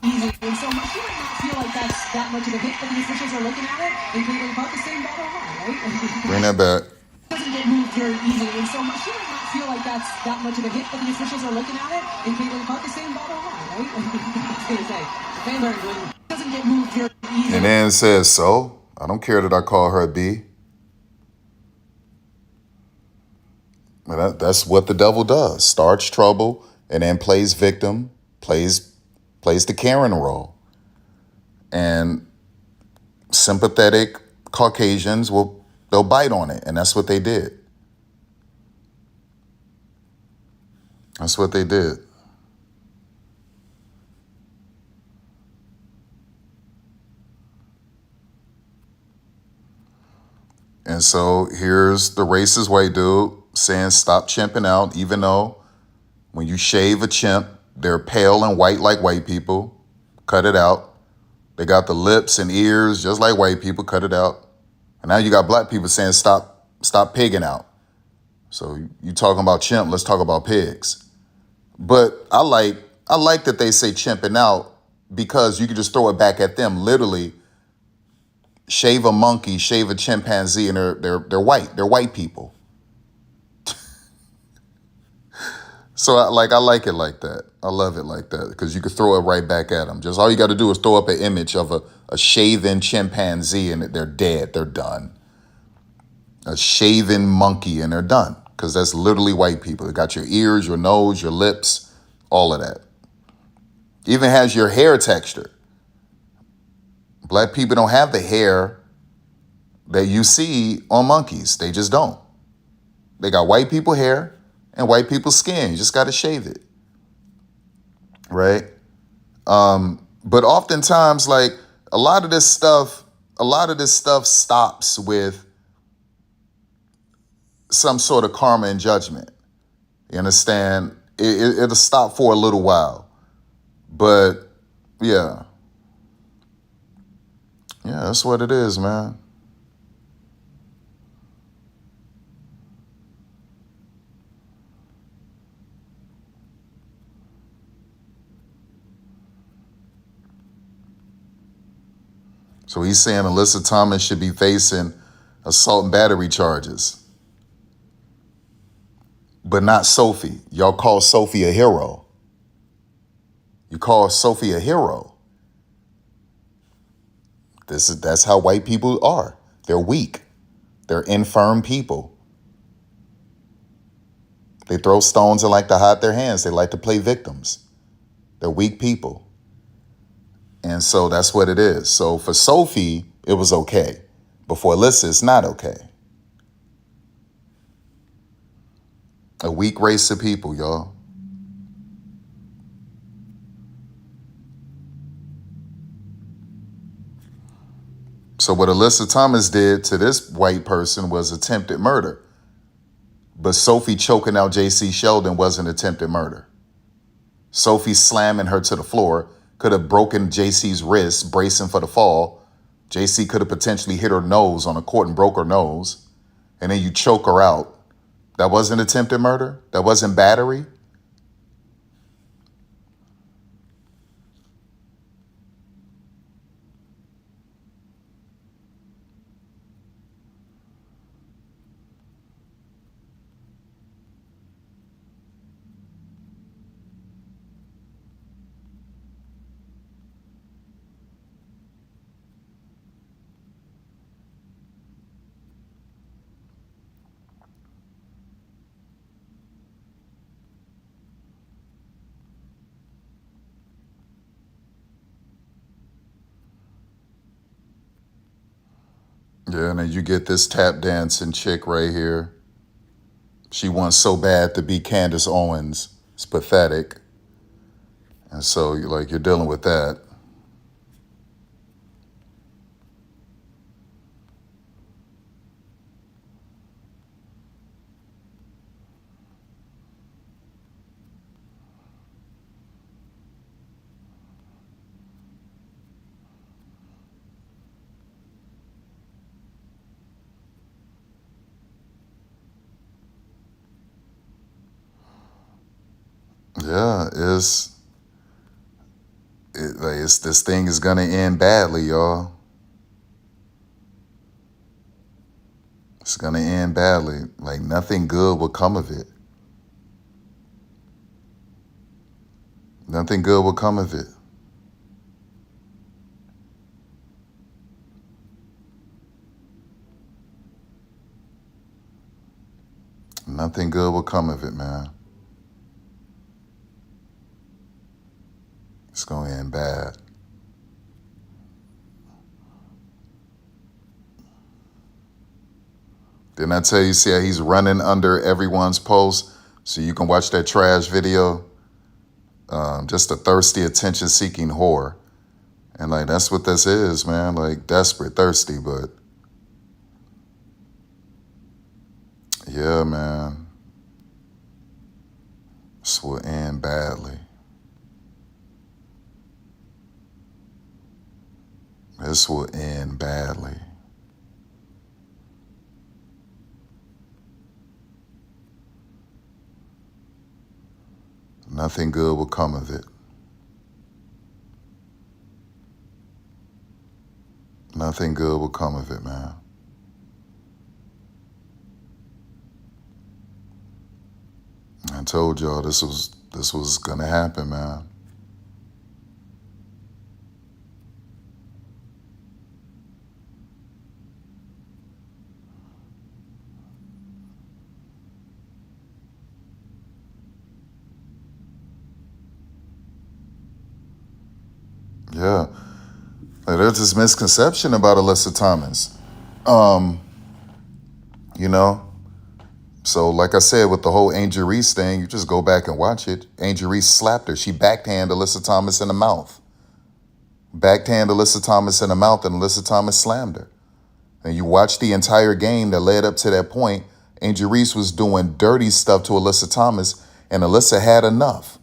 Easy. And so much, you might not feel like that's that much of a hit, but the officials are looking at it and Caitlin Clark is saying battle high, right? Bring that back. Doesn't get moved very easily, and so much, you might not feel like that's that much of a hit, but the officials are looking at it and Caitlin Clark is saying battle high, right? Doesn't get moved very easily. And then says, so, I don't care that I call her a B. But that's what the devil does. Starts trouble and then plays victim, plays the Karen role. And sympathetic Caucasians they'll bite on it, and that's what they did. That's what they did. And so here's the racist white dude saying stop chimping out, even though when you shave a chimp, they're pale and white like white people. Cut it out. They got the lips and ears just like white people. Cut it out. And now you got black people saying stop pigging out. So you talking about chimp, let's talk about pigs. But I like that they say chimping out because you can just throw it back at them. Literally, shave a monkey, shave a chimpanzee, and they're white. They're white people. So I like it like that. I love it like that because you could throw it right back at them. Just all you got to do is throw up an image of a shaven chimpanzee and they're dead. They're done. A shaven monkey and they're done because that's literally white people. They got your ears, your nose, your lips, all of that. Even has your hair texture. Black people don't have the hair that you see on monkeys. They just don't. They got white people hair and white people's skin. You just got to shave it. Right? But oftentimes, like a lot of this stuff stops with some sort of karma and judgment. You understand? It'll stop for a little while. But yeah. Yeah, that's what it is, man. So he's saying Alyssa Thomas should be facing assault and battery charges. But not Sophie. Y'all call Sophie a hero. You call Sophie a hero. That's how white people are. They're weak. They're infirm people. They throw stones and like to hide their hands. They like to play victims. They're weak people. And so that's what it is. So for Sophie, it was okay. But for Alyssa, it's not okay. A weak race of people, y'all. So what Alyssa Thomas did to this white person was attempted murder. But Sophie choking out J.C. Sheldon wasn't attempted murder. Sophie slamming her to the floor could have broken J.C.'s wrist, bracing for the fall. J.C. could have potentially hit her nose on a court and broke her nose. And then you choke her out. That wasn't attempted murder? That wasn't battery? Yeah, and then you get this tap dancing chick right here. She wants so bad to be Candace Owens. It's pathetic. And so you're dealing with that. Yeah, this thing is gonna end badly, y'all. It's gonna end badly. Like nothing good will come of it. Nothing good will come of it. Nothing good will come of it, man. It's gonna end bad. Didn't I tell you, see how he's running under everyone's post so you can watch that trash video? Just a thirsty, attention-seeking whore. And that's what this is, man. Desperate, thirsty, but yeah, man. This will end badly. This will end badly. Nothing good will come of it. Nothing good will come of it, man. I'm told y'all this was gonna happen, man. Yeah. Like, there's this misconception about Alyssa Thomas. You know? So like I said, with the whole Angel Reese thing, you just go back and watch it. Angel Reese slapped her. She backhanded Alyssa Thomas in the mouth. Backhand Alyssa Thomas in the mouth, and Alyssa Thomas slammed her. And you watch the entire game that led up to that point. Angel Reese was doing dirty stuff to Alyssa Thomas, and Alyssa had enough.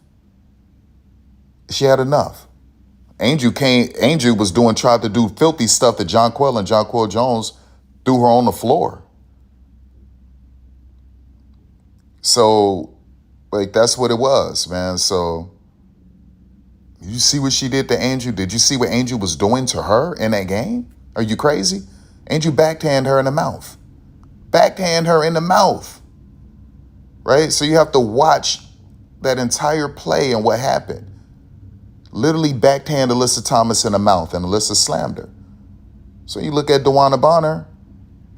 She had enough. Angel was tried to do filthy stuff to Jonquel, and Jonquel Jones threw her on the floor. So, like, that's what it was, man. So, you see what she did to Angel? Did you see what Angel was doing to her in that game? Are you crazy? Angel backhand her in the mouth. Backhand her in the mouth. Right? So you have to watch that entire play and what happened. Literally backhand Alyssa Thomas in the mouth, and Alyssa slammed her. So you look at DeWanna Bonner,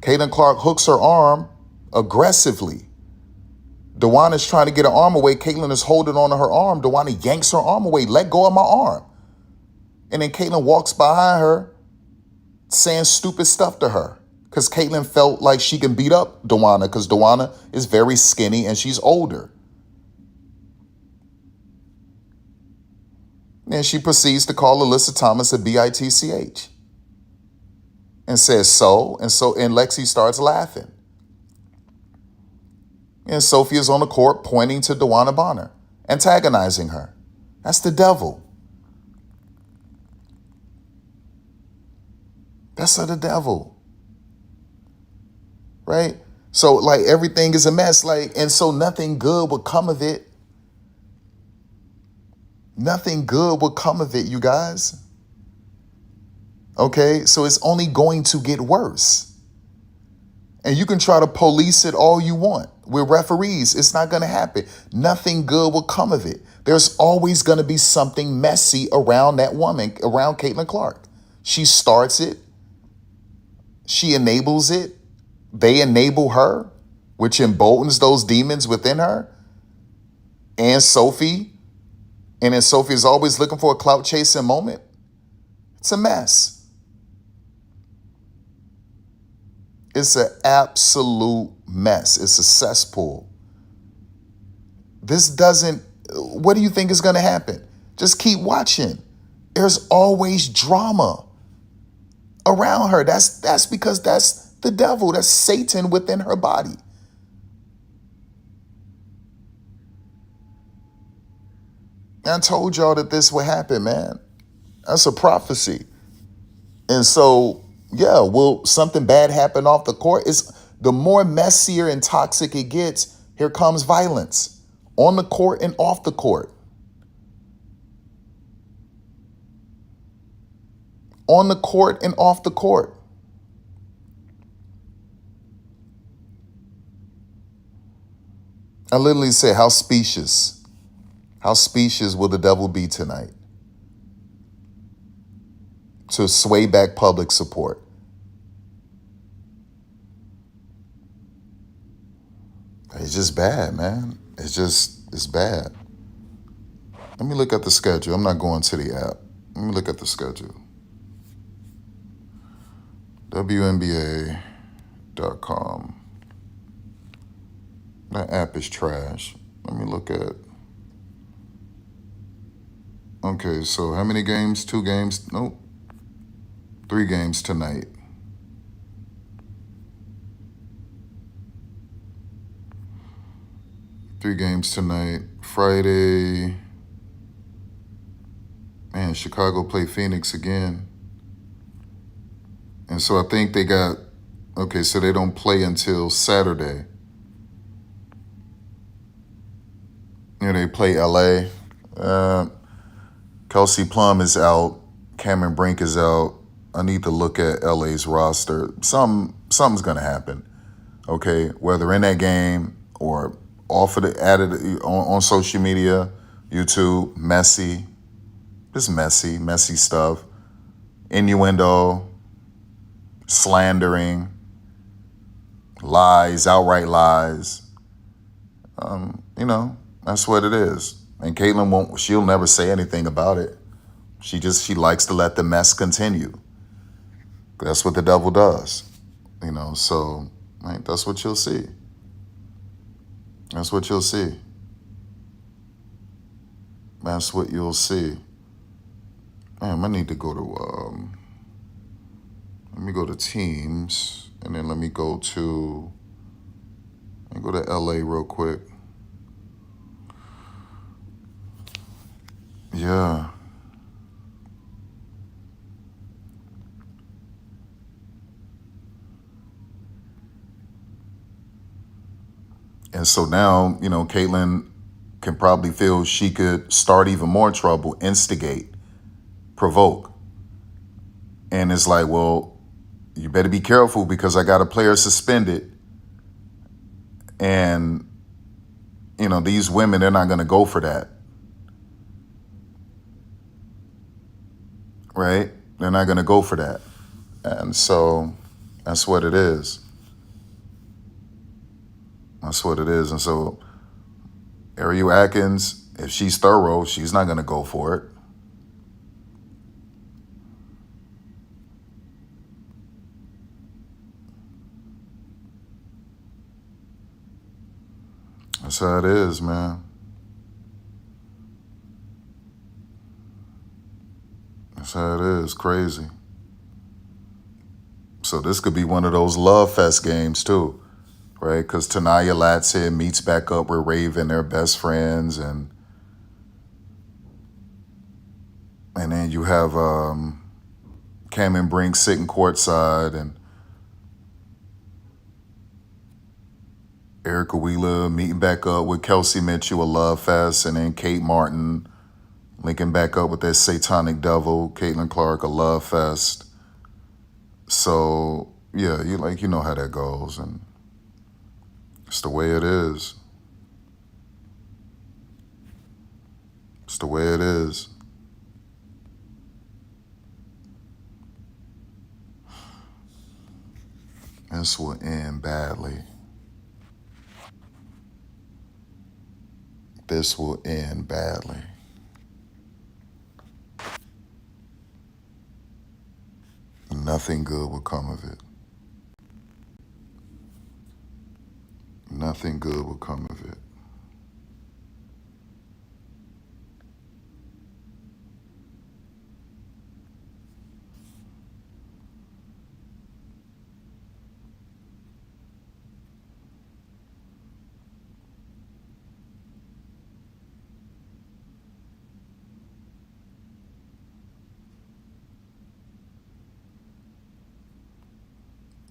Caitlin Clark hooks her arm aggressively. DeWanna's trying to get her arm away. Caitlin is holding on to her arm. DeWanna yanks her arm away. Let go of my arm. And then Caitlin walks behind her saying stupid stuff to her because Caitlin felt like she can beat up DeWanna because DeWanna is very skinny and she's older. And she proceeds to call Alyssa Thomas a bitch and says and Lexi starts laughing. And Sophia's on the court pointing to DeWanna Bonner, antagonizing her. That's the devil. That's of the devil. Right? So, like, everything is a mess. Like, and so nothing good would come of it. Nothing good will come of it, you guys. Okay? So it's only going to get worse. And you can try to police it all you want. With referees, it's not going to happen. Nothing good will come of it. There's always going to be something messy around that woman, around Caitlin Clark. She starts it. She enables it. They enable her, which emboldens those demons within her. And Sophie. And then Sophie is always looking for a clout chasing moment. It's a mess. It's an absolute mess. It's a cesspool. What do you think is going to happen? Just keep watching. There's always drama around her. That's because that's the devil. That's Satan within her body. I told y'all that this would happen, man. That's a prophecy. And so, yeah, will something bad happen off the court? The more messier and toxic it gets, here comes violence on the court and off the court. On the court and off the court. I literally said, how specious will the devil be tonight to sway back public support? It's just bad, man. It's bad. Let me look at the schedule. I'm not going to the app. Let me look at the schedule. WNBA.com. That app is trash. Let me look at. Okay, so how many games? 2 games? Nope. 3 games tonight. Friday. Man, Chicago play Phoenix again. And so I think they got, okay, so they don't play until Saturday. You know, they play LA. Kelsey Plum is out. Cameron Brink is out. I need to look at LA's roster. Something's going to happen, okay? Whether in that game or off of the added on social media, YouTube, messy, just messy stuff, innuendo, slandering, lies, outright lies. You know, that's what it is. And Caitlyn she'll never say anything about it. She likes to let the mess continue. That's what the devil does, you know, so right, that's what you'll see. That's what you'll see. That's what you'll see. Damn, I need to go to, let me go to Teams, and then let me go to LA real quick. Yeah. And so now, you know, Caitlyn can probably feel she could start even more trouble, instigate, provoke. And it's like, well, you better be careful because I got a player suspended. And, you know, these women, they're not going to go for that. Right? They're not going to go for that. And so that's what it is. That's what it is. And so Ariel Atkins, if she's thorough, she's not going to go for it. That's how it is, man. That's how it is. Crazy. So this could be one of those love fest games too, right? Because Tanaya Latson meets back up with Raven, they're best friends, and then you have Cameron Brink sitting courtside, and Erica Wheeler meeting back up with Kelsey Mitchell, a love fest, and then Kate Martin linking back up with that satanic devil, Caitlin Clark, a love fest. So yeah, you know how that goes, and it's the way it is. It's the way it is. This will end badly. This will end badly. Nothing good will come of it. Nothing good will come of it.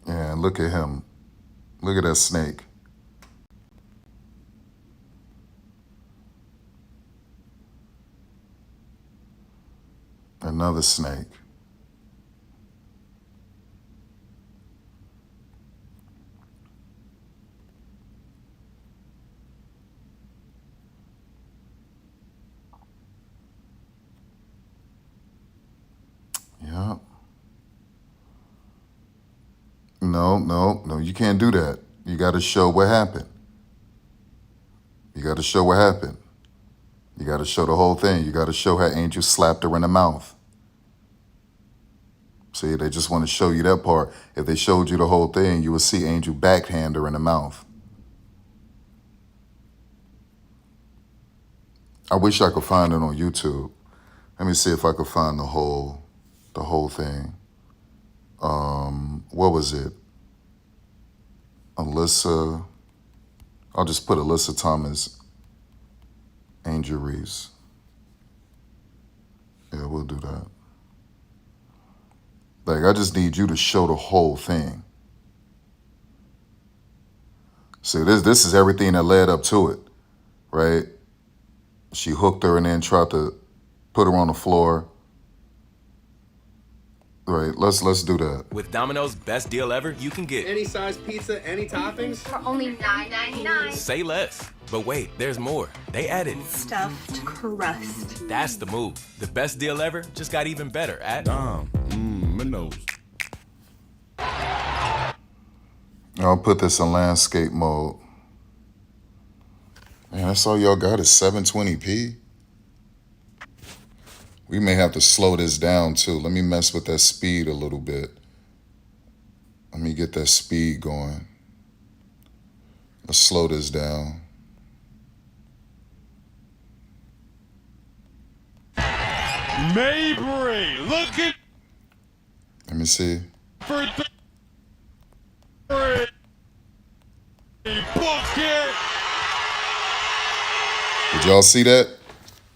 And look at him. Look at that snake. Another snake. Yeah. No, you can't do that. You got to show what happened. You got to show what happened. You got to show the whole thing. You got to show how Angel slapped her in the mouth. See, they just want to show you that part. If they showed you the whole thing, you would see Angel backhand her in the mouth. I wish I could find it on YouTube. Let me see if I could find the whole thing. What was it? Alyssa. I'll just put Alyssa Thomas Angel Reese. Yeah, we'll do that. Like, I just need you to show the whole thing. See, this is everything that led up to it, right? She hooked her and then tried to put her on the floor. Right, let's do that. With Domino's best deal ever, you can get any size pizza, any toppings for only $9.99. Say less. But wait, there's more. They added Stuffed crust. That's the move. The best deal ever just got even better at Domino's. I'll put this in landscape mode. Man, that's all y'all got is 720p. We may have to slow this down too. Let me mess with that speed a little bit. Let me get that speed going. Let's slow this down. Mabry looking. Let me see. For three. Bucket. Did y'all see that?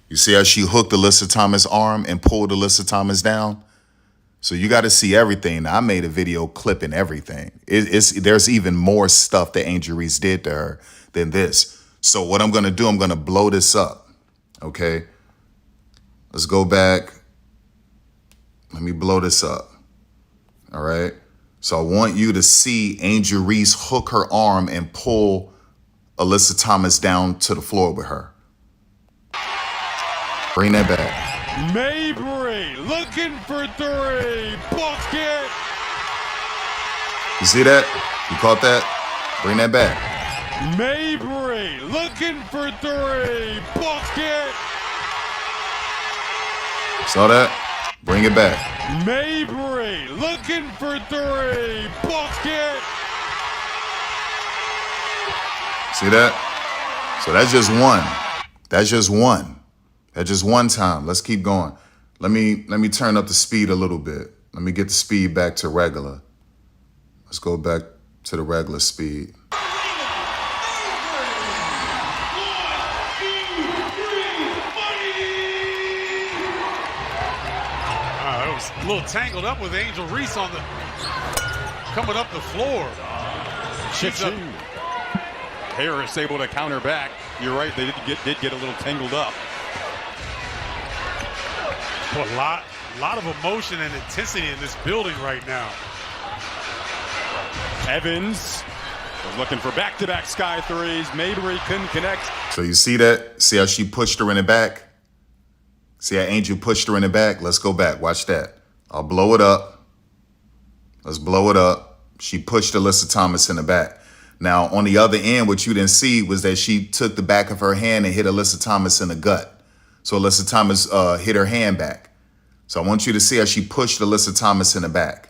You see how she hooked Alyssa Thomas' arm and pulled Alyssa Thomas down? So you got to see everything. Now, I made a video clipping everything. There's even more stuff that Angel Reese did to her than this. So what I'm going to do, I'm going to blow this up, okay? Let's go back. Let me blow this up, all right? So I want you to see Angel Reese hook her arm and pull Alyssa Thomas down to the floor with her. Bring that back. Mabry looking for three. Bucket. You see that? You caught that? Bring that back. Mabry looking for three. Bucket. Saw that? Bring it back. Mabry looking for three. Bucket. See that? So that's just one. That's just one. That's just one time. Let's keep going. Let me turn up the speed a little bit. Let me get the speed back to regular. Let's go back to the regular speed. It was a little tangled up with Angel Reese on the coming up the floor. She's up. Harris able to counter back. You're right, they did get a little tangled up. A lot of emotion and intensity in this building right now. Evans was looking for back-to-back sky threes. Mabry couldn't connect. So you see that? See how she pushed her in the back? See how Angel pushed her in the back? Let's go back. Watch that. I'll blow it up. Let's blow it up. She pushed Alyssa Thomas in the back. Now, on the other end, what you didn't see was that she took the back of her hand and hit Alyssa Thomas in the gut. So Alyssa Thomas hit her hand back. So I want you to see how she pushed Alyssa Thomas in the back.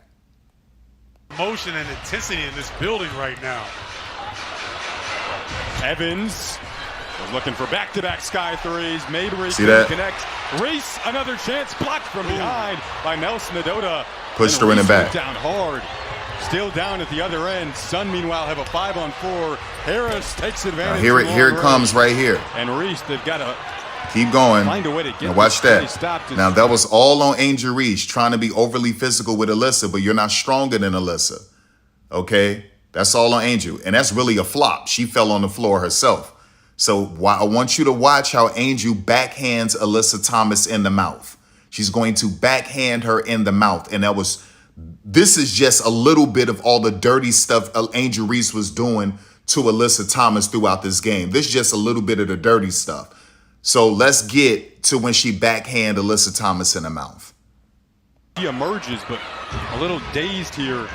Emotion and intensity in this building right now. Evans was looking for back-to-back sky threes. Mabry see couldn't that? connect. Reese, another chance, blocked from behind by Nelson Adota. Pushed her in the back. Down hard. Still down at the other end. Sun, meanwhile, have a 5-on-4. Harris takes advantage. Now here it comes right here. And Reese, they've got to keep going. Find a way to get now watch that. Now that was all all on Angel Reese trying to be overly physical with Alyssa, but you're not stronger than Alyssa. Okay? That's all on Angel. And that's really a flop. She fell on the floor herself. So I want you to watch how Angel backhands Alyssa Thomas in the mouth. She's going to backhand her in the mouth. And this is just a little bit of all the dirty stuff Angel Reese was doing to Alyssa Thomas throughout this game. This is just a little bit of the dirty stuff. So let's get to when she backhand Alyssa Thomas in the mouth. He emerges, but a little dazed here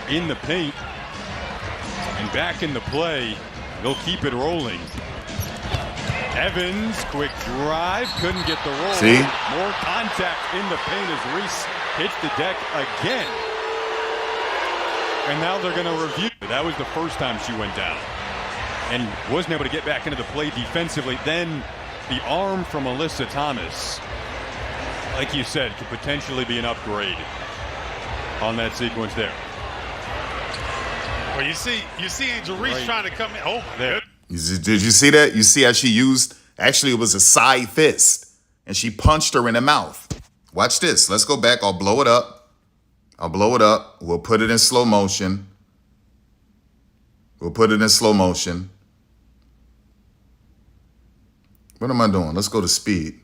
in the paint. And back in the play, they'll keep it rolling. Evans, quick drive, couldn't get the roll. See? More contact in the paint as Reese hits the deck again. And now they're going to review. That was the first time she went down. And wasn't able to get back into the play defensively. Then the arm from Alyssa Thomas, like you said, could potentially be an upgrade on that sequence there. Well, you see Angel Reese trying to come in. Oh, my goodness. Did you see that? You see how she used, actually it was a side fist, and she punched her in the mouth. Watch this. Let's go back. I'll blow it up. We'll put it in slow motion. What am I doing? Let's go to speed.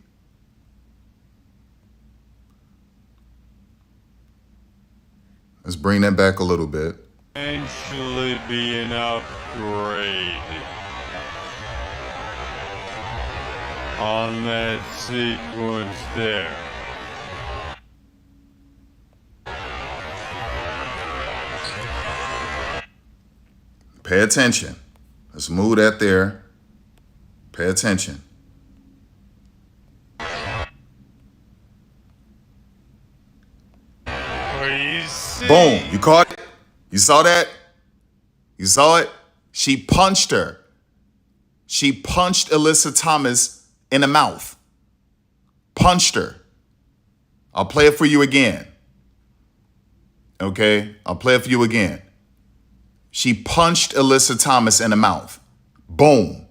bring that back a little bit. Eventually be an upgrade on that sequence there. Pay attention. Let's move that there. Pay attention. Boom. You caught it? You saw that? You saw it? She punched her. She punched Alyssa Thomas in the mouth. Punched her. I'll play it for you again. Okay? I'll play it for you again. She punched Alyssa Thomas in the mouth. Boom.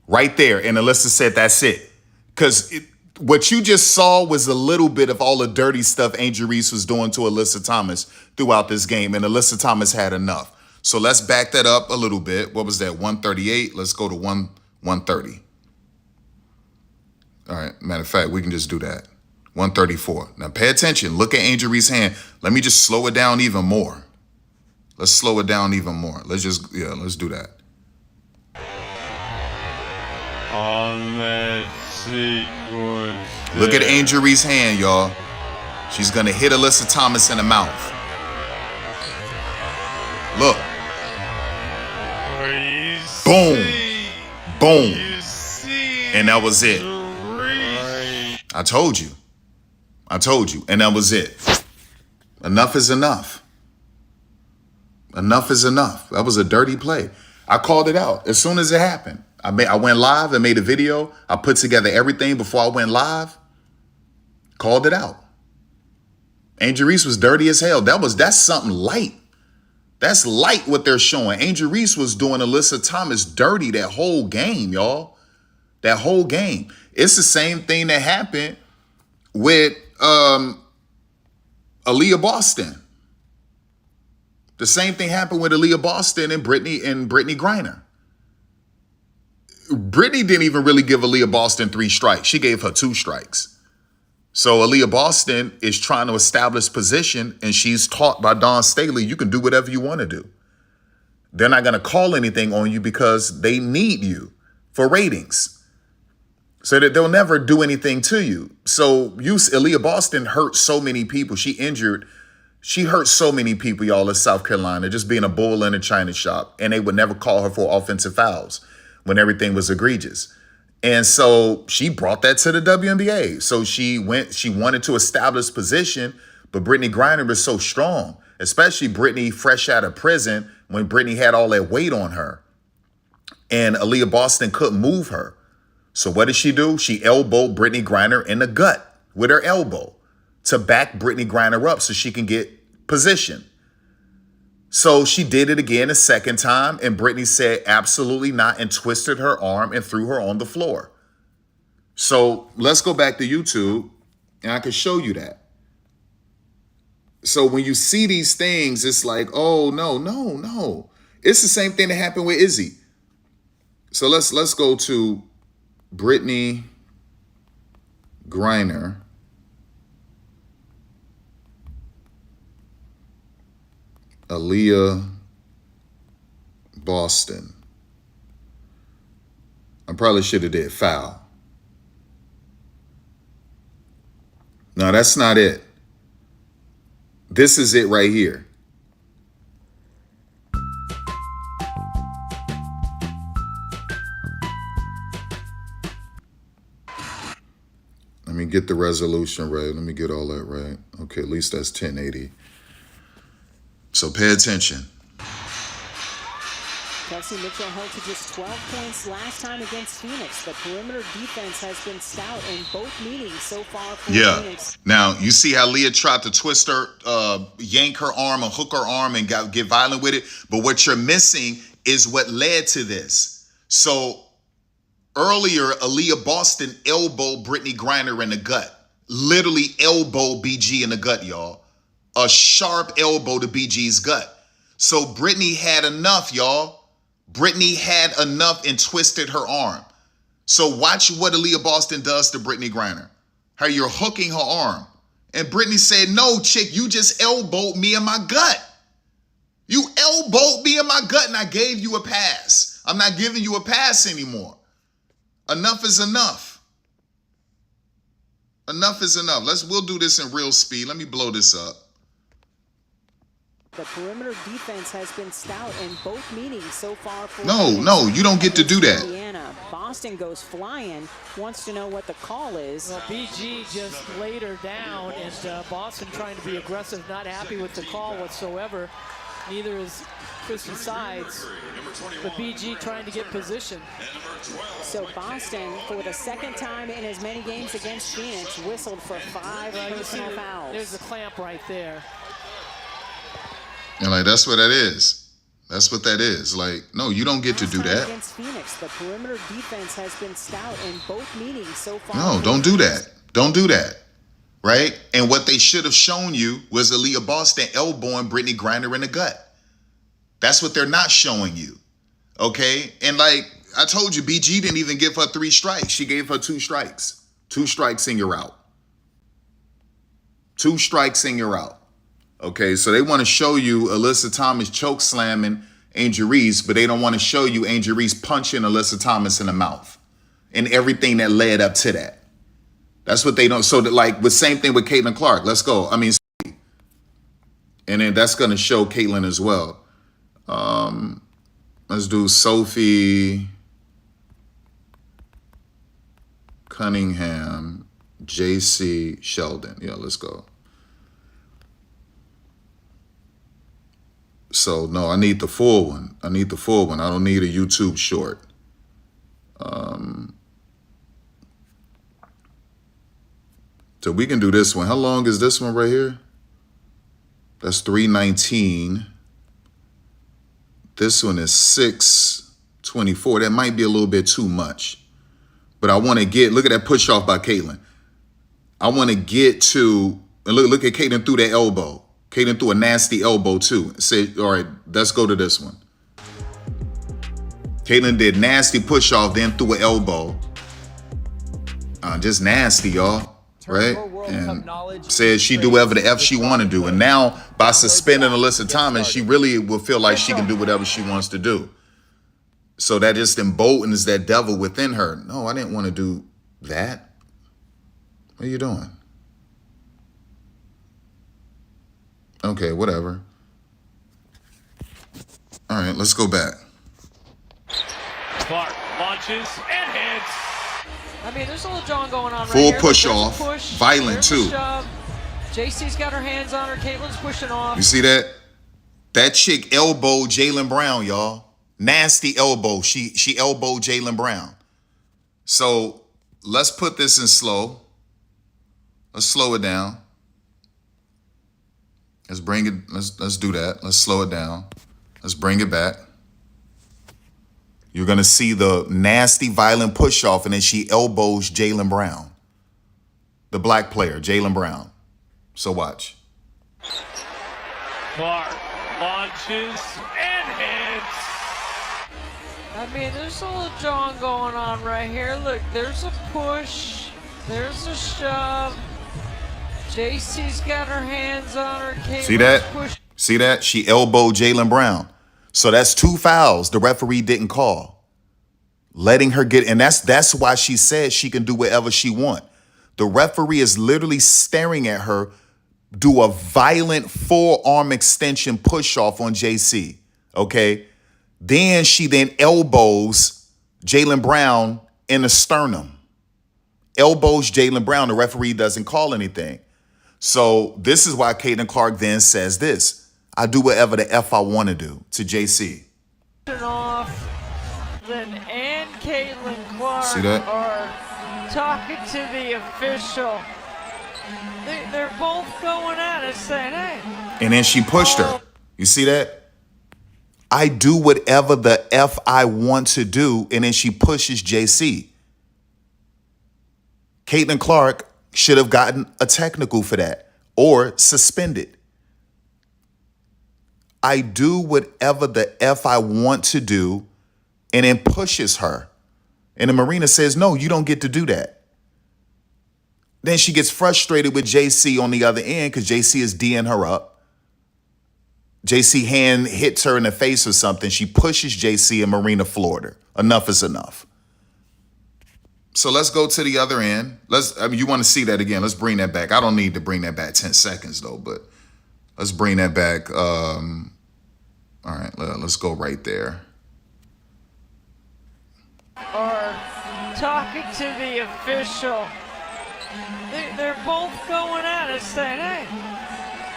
Right there. And Alyssa said, that's it. Because what you just saw was a little bit of all the dirty stuff Angel Reese was doing to Alyssa Thomas throughout this game. And Alyssa Thomas had enough. So let's back that up a little bit. What was that? 138. Let's go to 130. All right. Matter of fact, we can just do that. 134. Now pay attention. Look at Angel Reese's hand. Let me just slow it down even more. Let's slow it down even more. Let's do that. On that sequence. Look at Angel Reese's hand, y'all. She's going to hit Alyssa Thomas in the mouth. Look. Boom. Boom. And that was it. I told you. And that was it. Enough is enough. Enough is enough. That was a dirty play. I called it out as soon as it happened. I went live and made a video. I put together everything before I went live. Called it out. Angel Reese was dirty as hell. That's something light. That's light what they're showing. Angel Reese was doing Alyssa Thomas dirty that whole game, y'all. That whole game. It's the same thing that happened with Aaliyah Boston. The same thing happened with Aaliyah Boston and Brittany Griner. Brittany didn't even really give Aaliyah Boston 3 strikes. She gave her 2 strikes. So Aaliyah Boston is trying to establish position, and she's taught by Dawn Staley, you can do whatever you want to do. They're not going to call anything on you because they need you for ratings. So that they'll never do anything to you. So Aaliyah Boston hurt so many people. She hurt so many people, y'all, in South Carolina, just being a bull in a china shop. And they would never call her for offensive fouls when everything was egregious. And so she brought that to the WNBA. So she wanted to establish position, but Brittany Griner was so strong, especially Brittany fresh out of prison when Brittany had all that weight on her. And Aaliyah Boston couldn't move her. So what did she do? She elbowed Brittany Griner in the gut with her elbow to back Brittany Griner up so she can get position. So she did it again a second time, and Brittany said absolutely not and twisted her arm and threw her on the floor. So let's go back to YouTube, and I can show you that. So when you see these things, it's like, oh, no. It's the same thing that happened with Izzy. So let's go to Brittany Griner. Aaliyah Boston. I probably should have did foul. No, that's not it. This is it right here. Let me get the resolution right. Let me get all that right. Okay, at least that's 1080. So pay attention. Kelsey Mitchell held to just 12 points last time against Phoenix. The perimeter defense has been stout in both meetings so far for Phoenix. Now, you see how Leah tried to twist her, yank her arm or hook her arm and get violent with it. But what you're missing is what led to this. So earlier, Aaliyah Boston elbowed Brittany Griner in the gut. Literally elbowed BG in the gut, y'all. A sharp elbow to BG's gut. So Brittany had enough, y'all. Brittany had enough and twisted her arm. So watch what Aaliyah Boston does to Brittany Griner. How you're hooking her arm And Brittany said, no, chick, you just elbowed me in my gut. You elbowed me in my gut and I gave you a pass. I'm not giving you a pass anymore. Enough is enough. Enough is enough. We'll do this in real speed. Let me blow this up. The perimeter defense has been stout in both meetings so far. No, you don't get to do that. Indiana. Boston goes flying, wants to know what the call is. Well, BG just laid her down, and Boston trying to be aggressive, not happy with the call whatsoever. Neither is Kristen Sides, but BG trying to get position. So Boston, for the second time in as many games against Phoenix, whistled for 5 personal fouls. There's the clamp right there. And like, that's what that is. That's what that is. Like, no, you don't get to do that. Against Phoenix, the perimeter defense has been stout in both meetings so far. No, don't do that. Don't do that. Right? And what they should have shown you was Aaliyah Boston elbowing Brittany Griner in the gut. That's what they're not showing you. Okay? And like I told you, BG didn't even give her 3 strikes. She gave her 2 strikes. 2 strikes and you're out. 2 strikes and you're out. Okay, so they want to show you Alyssa Thomas choke slamming Angel Reese, but they don't want to show you Angel Reese punching Alyssa Thomas in the mouth and everything that led up to that. That's what they don't. So that, like, the same thing with Caitlin Clark. Let's go. I mean, and then that's going to show Caitlin as well. Let's do Sophie Cunningham, JC Sheldon. Yeah, let's go. So, no, I need the full one. I need the full one. I don't need a YouTube short. So we can do this one. How long is this one right here? That's 3:19. This one is 6:24. That might be a little bit too much. But I want to look at that push off by Caitlin. I want to get to, and look at Caitlin through that elbow. Caitlin threw a nasty elbow too. Say, all right, let's go to this one. Caitlin did nasty push off, then threw an elbow. Just nasty, y'all. Right? And said she do whatever the F she want to do. And now, by suspending Alyssa Thomas, she really will feel like she can do whatever she wants to do. So that just emboldens that devil within her. No, I didn't want to do that. What are you doing? Okay, whatever. All right, let's go back. Clark launches and hits. I mean, there's a little John going on right Full here. push off, violent too. JC's got her hands on her. Caitlin's pushing off. You see that? That chick elbowed Jaylen Brown, y'all. Nasty elbow. She elbowed Jaylen Brown. So let's put this in slow. Let's slow it down. Let's bring it. Let's do that. Let's slow it down. Let's bring it back. You're going to see the nasty, violent push-off, and then she elbows Jaylen Brown, the black player, Jaylen Brown. So watch. Clark launches and hits. I mean, there's a little John going on right here. Look, there's a push. There's a shove. JC's got her hands on her. Caitlin's See that? push. See that? She elbowed Jaylen Brown. So that's 2 fouls the referee didn't call. Letting her get, and that's why she said she can do whatever she want. The referee is literally staring at her do a violent forearm extension push off on JC. Okay. Then she elbows Jaylen Brown in the sternum. Elbows Jaylen Brown. The referee doesn't call anything. So this is why Caitlin Clark then says this. I do whatever the F I want to do to JC. Off. Then and Caitlin Clark See that? are talking to the official. They're both going at it saying, hey. And then she pushed her. You see that? I do whatever the F I want to do. And then she pushes JC. Caitlin Clark should have gotten a technical for that or suspended. I do whatever the F I want to do and then pushes her. And the Marina says, no, you don't get to do that. Then she gets frustrated with JC on the other end because JC is D'ing her up. JC hand hits her in the face or something. She pushes JC and Marina floored her. Enough is enough. So let's go to the other end. You want to see that again. Let's bring that back. I don't need to bring that back 10 seconds though, but let's bring that back. All right, let's go right there. Or talking to the official. They're both going at it saying, hey,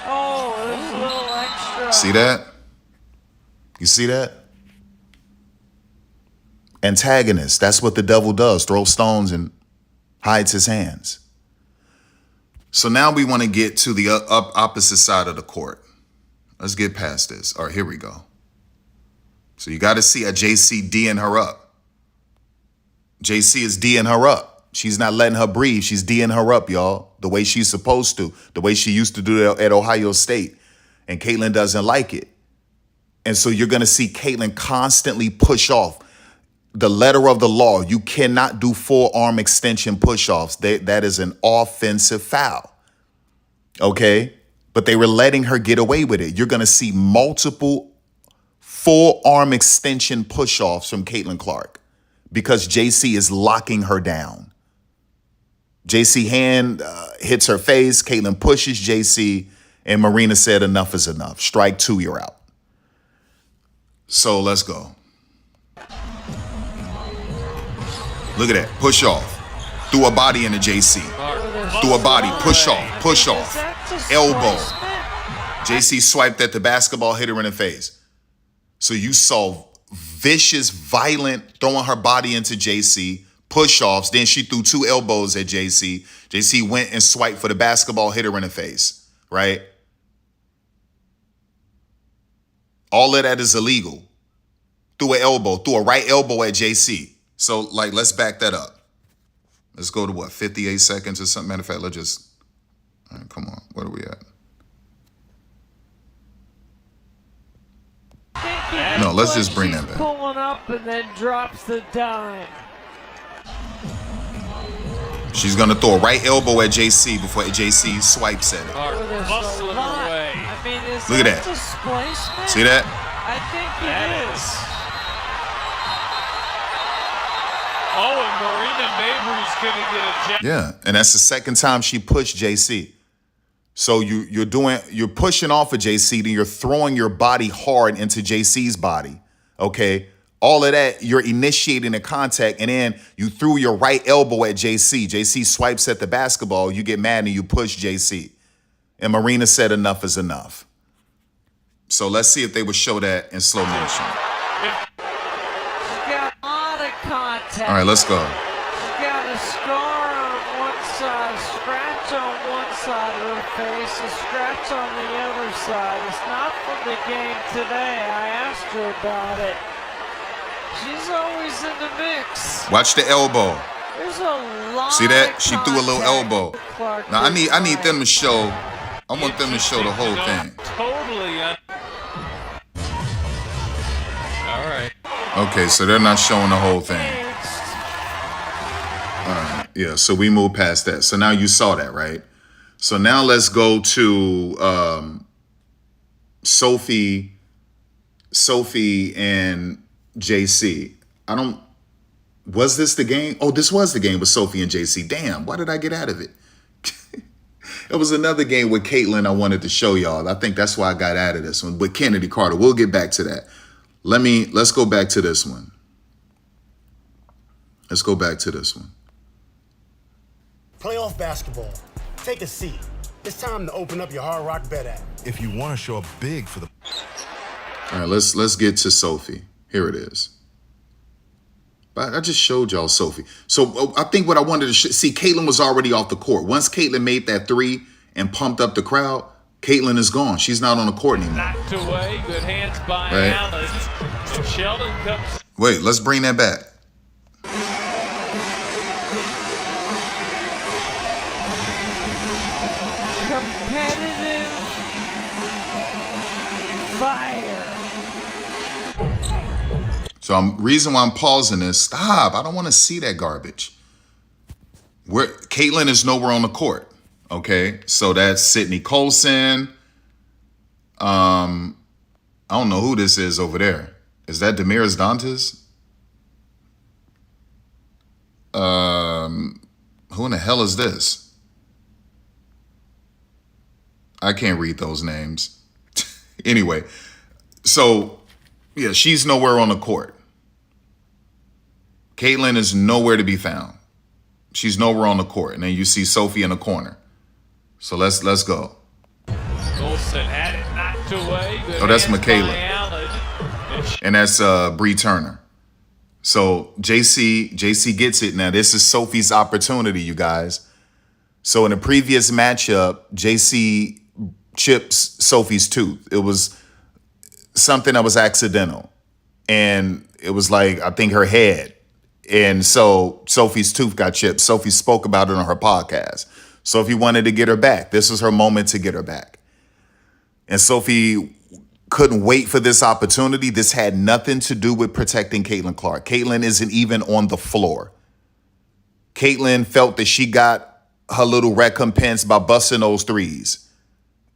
oh, there's a little extra. See that? You see that? Antagonist. That's what the devil does. Throws stones and hides his hands. So now we want to get to the opposite side of the court. Let's get past this. All right, here we go. So you got to see a JC D'ing her up. JC is D'ing her up. She's not letting her breathe. She's D'ing her up, y'all, the way she's supposed to, the way she used to do it at Ohio State. And Caitlin doesn't like it. And so you're going to see Caitlin constantly push off. The letter of the law, you cannot do forearm extension push-offs. That is an offensive foul. Okay? But they were letting her get away with it. You're going to see multiple forearm extension push-offs from Caitlin Clark because JC is locking her down. JC hand hits her face. Caitlin pushes JC, and Marina said enough is enough. Strike two, you're out. So let's go. Look at that. Push off. Threw a body into JC. Threw a body. Push off. Push off. Elbow. JC swiped at the basketball, hit her in the face. So you saw vicious, violent, throwing her body into JC. Push-offs. Then she threw two elbows at JC. JC went and swiped for the basketball, hit her in the face. Right? All of that is illegal. Threw an elbow. Threw a right elbow at JC. So, let's back that up. Let's go to 58 seconds or something. Matter of fact, let's just, all right, come on. Where are we at? No, let's just bring that back. Pulling up and then drops the dime. She's going to throw a right elbow at JC before JC swipes at it. Look at that. Displacement? See that? I think it is. Oh, and Marina Mabry's going to get a jab. Yeah, and that's the second time she pushed JC. So you're pushing off of JC, then you're throwing your body hard into JC's body. Okay, all of that, you're initiating a contact, and then you threw your right elbow at JC. JC swipes at the basketball. You get mad and you push JC. And Marina said enough is enough. So let's see if they would show that in slow motion. All right, let's go. She's got a scar on one side, a scratch on one side of her face, a scratch on the other side. It's not from the game today. I asked her about it. She's always in the mix. Watch the elbow. There's a lot. See that? She threw a little elbow. Now I need them to show. I want them to show the whole thing. Totally. All right. Okay, so they're not showing the whole thing. All right, yeah, so we moved past that. So now you saw that, right? So now let's go to Sophie and JC. Was this the game? Oh, this was the game with Sophie and JC. Damn, why did I get out of it? It was another game with Caitlin I wanted to show y'all. I think that's why I got out of this one. With Kennedy Carter, we'll get back to that. Let's go back to this one. Let's go back to this one. Playoff basketball. Take a seat. It's time to open up your Hard Rock Bet app. If you want to show up big for the... All right, let's get to Sophie. Here it is. But I just showed y'all Sophie. So I think what I wanted to see, Caitlin was already off the court. Once Caitlin made that three and pumped up the crowd, Caitlin is gone. She's not on the court anymore. Knocked away. Good hands by Alice. And Sheldon comes. Wait, let's bring that back. Competitive fire. So reason why I'm pausing this, stop. I don't want to see that garbage. Caitlin is nowhere on the court. Okay, so that's Sydney Colson. I don't know who this is over there. Is that Damiris Dantas? Who in the hell is this? I can't read those names. Anyway, so yeah, she's nowhere on the court. Caitlin is nowhere to be found. She's nowhere on the court. And then you see Sophie in the corner. So let's go. Golson had it knocked away. Oh, that's Michaela. And that's Bree Turner. So JC gets it. Now this is Sophie's opportunity, you guys. So in the previous matchup, JC chips Sophie's tooth. It was something that was accidental. And it was like, I think her head. And so Sophie's tooth got chipped. Sophie spoke about it on her podcast. Sophie wanted to get her back. This was her moment to get her back. And Sophie couldn't wait for this opportunity. This had nothing to do with protecting Caitlin Clark. Caitlin isn't even on the floor. Caitlin felt that she got her little recompense by busting those threes.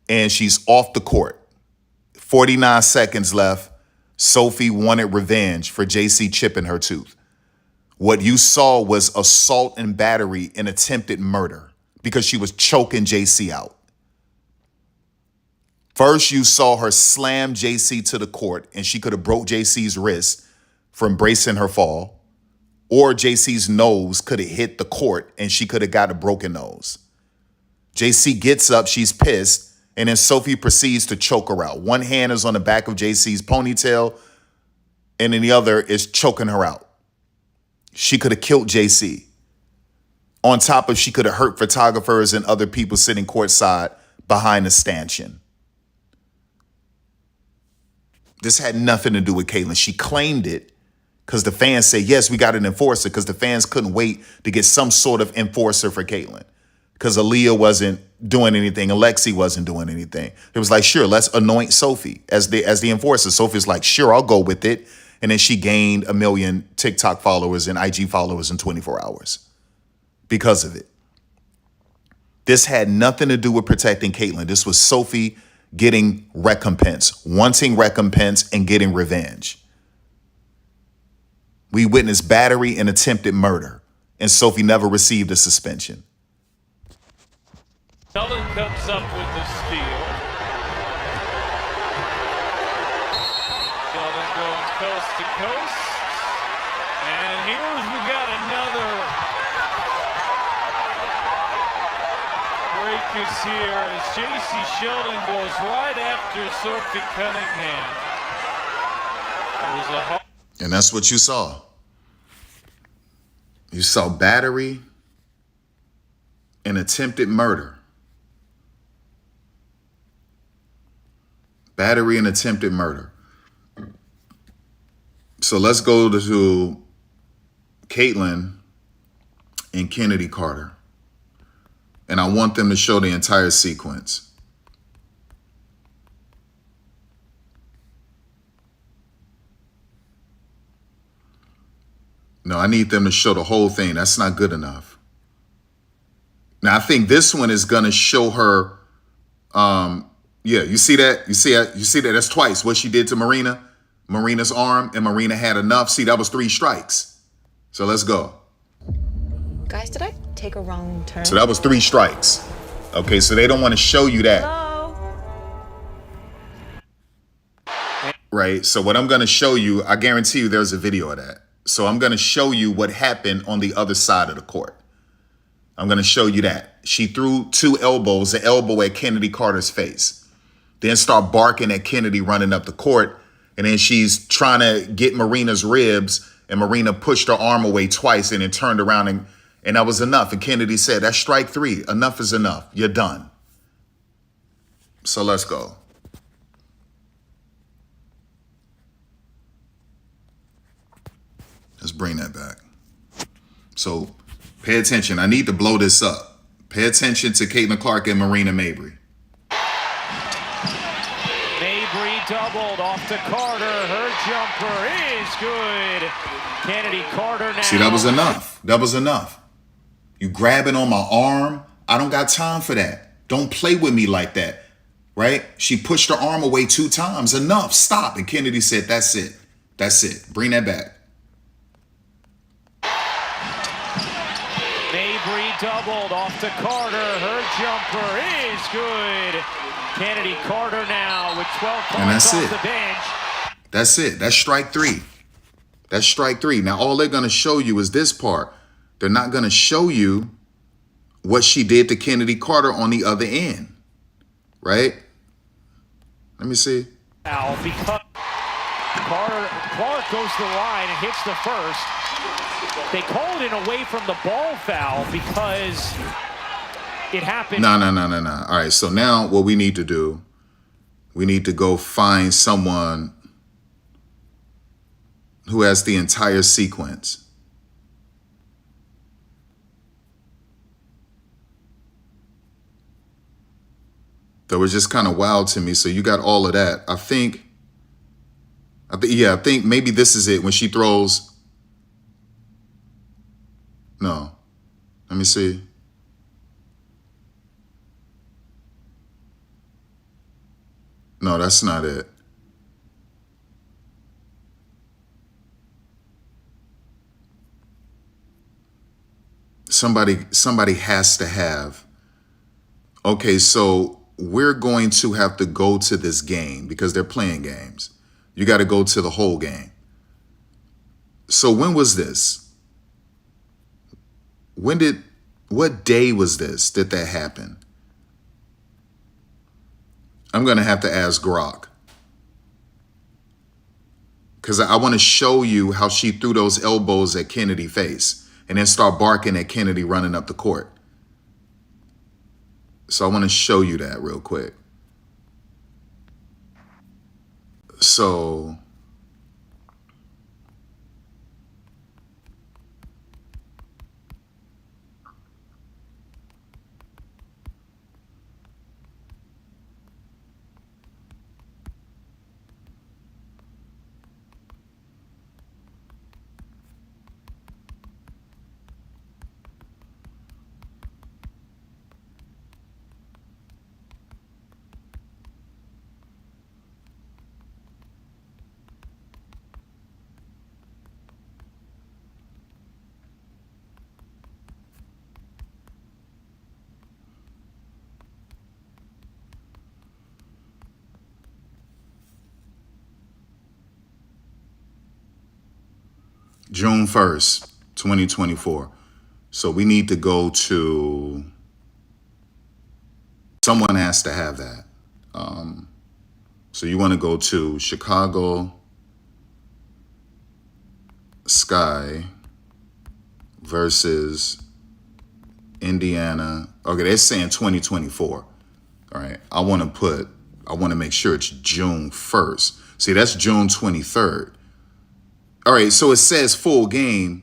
And she's off the court. 49 seconds left. Sophie wanted revenge for JC chipping her tooth. What you saw was assault and battery and attempted murder because she was choking JC out. First, you saw her slam JC to the court, and she could have broke JC's wrist from bracing her fall, or JC's nose could have hit the court, and she could have got a broken nose. JC gets up, she's pissed, and then Sophie proceeds to choke her out. One hand is on the back of JC's ponytail, and then the other is choking her out. She could have killed JC. On top of she could have hurt photographers and other people sitting courtside behind the stanchion. This had nothing to do with Caitlin. She claimed it because the fans said, yes, we got an enforcer, because the fans couldn't wait to get some sort of enforcer for Caitlin because Aaliyah wasn't doing anything. Alexi wasn't doing anything. It was like, sure, let's anoint Sophie as the enforcer. Sophie's like, sure, I'll go with it. And then she gained 1 million TikTok followers and IG followers in 24 hours because of it. This had nothing to do with protecting Caitlin. This was Sophie getting recompense, wanting recompense and getting revenge. We witnessed battery and attempted murder, and Sophie never received a suspension. Sheldon comes up with the steal. Sheldon going coast to coast. And here's we got another break is here as J.C. Sheldon goes right after Sophie Cunningham. And that's what you saw. You saw battery and attempted murder. Battery and attempted murder. So let's go to Caitlin and Kennedy Carter. And I want them to show the entire sequence. No, I need them to show the whole thing. That's not good enough. Now, I think this one is going to show her. Yeah, you see that? You see that? That's twice what she did to Marina. Marina's arm, and Marina had enough. See, that was 3 strikes. So let's go. Guys, did I take a wrong turn? So that was 3 strikes. Okay, so they don't want to show you that. Hello? Right, so what I'm going to show you, I guarantee you there's a video of that. So I'm going to show you what happened on the other side of the court. I'm going to show you that. She threw 2 elbows, an elbow at Kennedy Carter's face. Then start barking at Kennedy running up the court. And then she's trying to get Marina's ribs. And Marina pushed her arm away twice and then turned around and that was enough. And Kennedy said, that's strike 3. Enough is enough. You're done. So let's go. Let's bring that back. So pay attention. I need to blow this up. Pay attention to Caitlin Clark and Marina Mabry. Mabry doubled off to Carter. Her jumper is good. Kennedy Carter now. See, that was enough. That was enough. You grabbing on my arm. I don't got time for that. Don't play with me like that, right? She pushed her arm away 2 times. Enough, stop. And Kennedy said, that's it. That's it. Bring that back. Mabry doubled off to Carter. Her jumper is good. Kennedy Carter now with 12 points off the bench. That's it. That's strike 3. That's strike 3. Now, all they're going to show you is this part. They're not going to show you what she did to Kennedy Carter on the other end, right? Let me see. Now, because Clark goes to the line and hits the first. They called it away from the ball foul because it happened. No. All right, so now what we need to do, we need to go find someone who has the entire sequence. That was just kind of wild to me. So you got all of that. I think maybe this is it when she throws. No, let me see. No, that's not it. Somebody has to have. Okay, so we're going to have to go to this game because they're playing games. You got to go to the whole game. So when was this? What day was this? Did that happen? I'm going to have to ask Grok. Because I want to show you how she threw those elbows at Kennedy's face and then start barking at Kennedy running up the court. So I want to show you that real quick. So June 1st, 2024. So we need to go to, someone has to have that. So you want to go to Chicago Sky versus Indiana. Okay, they're saying 2024. All right, I want to make sure it's June 1st. See, that's June 23rd. All right, so it says full game,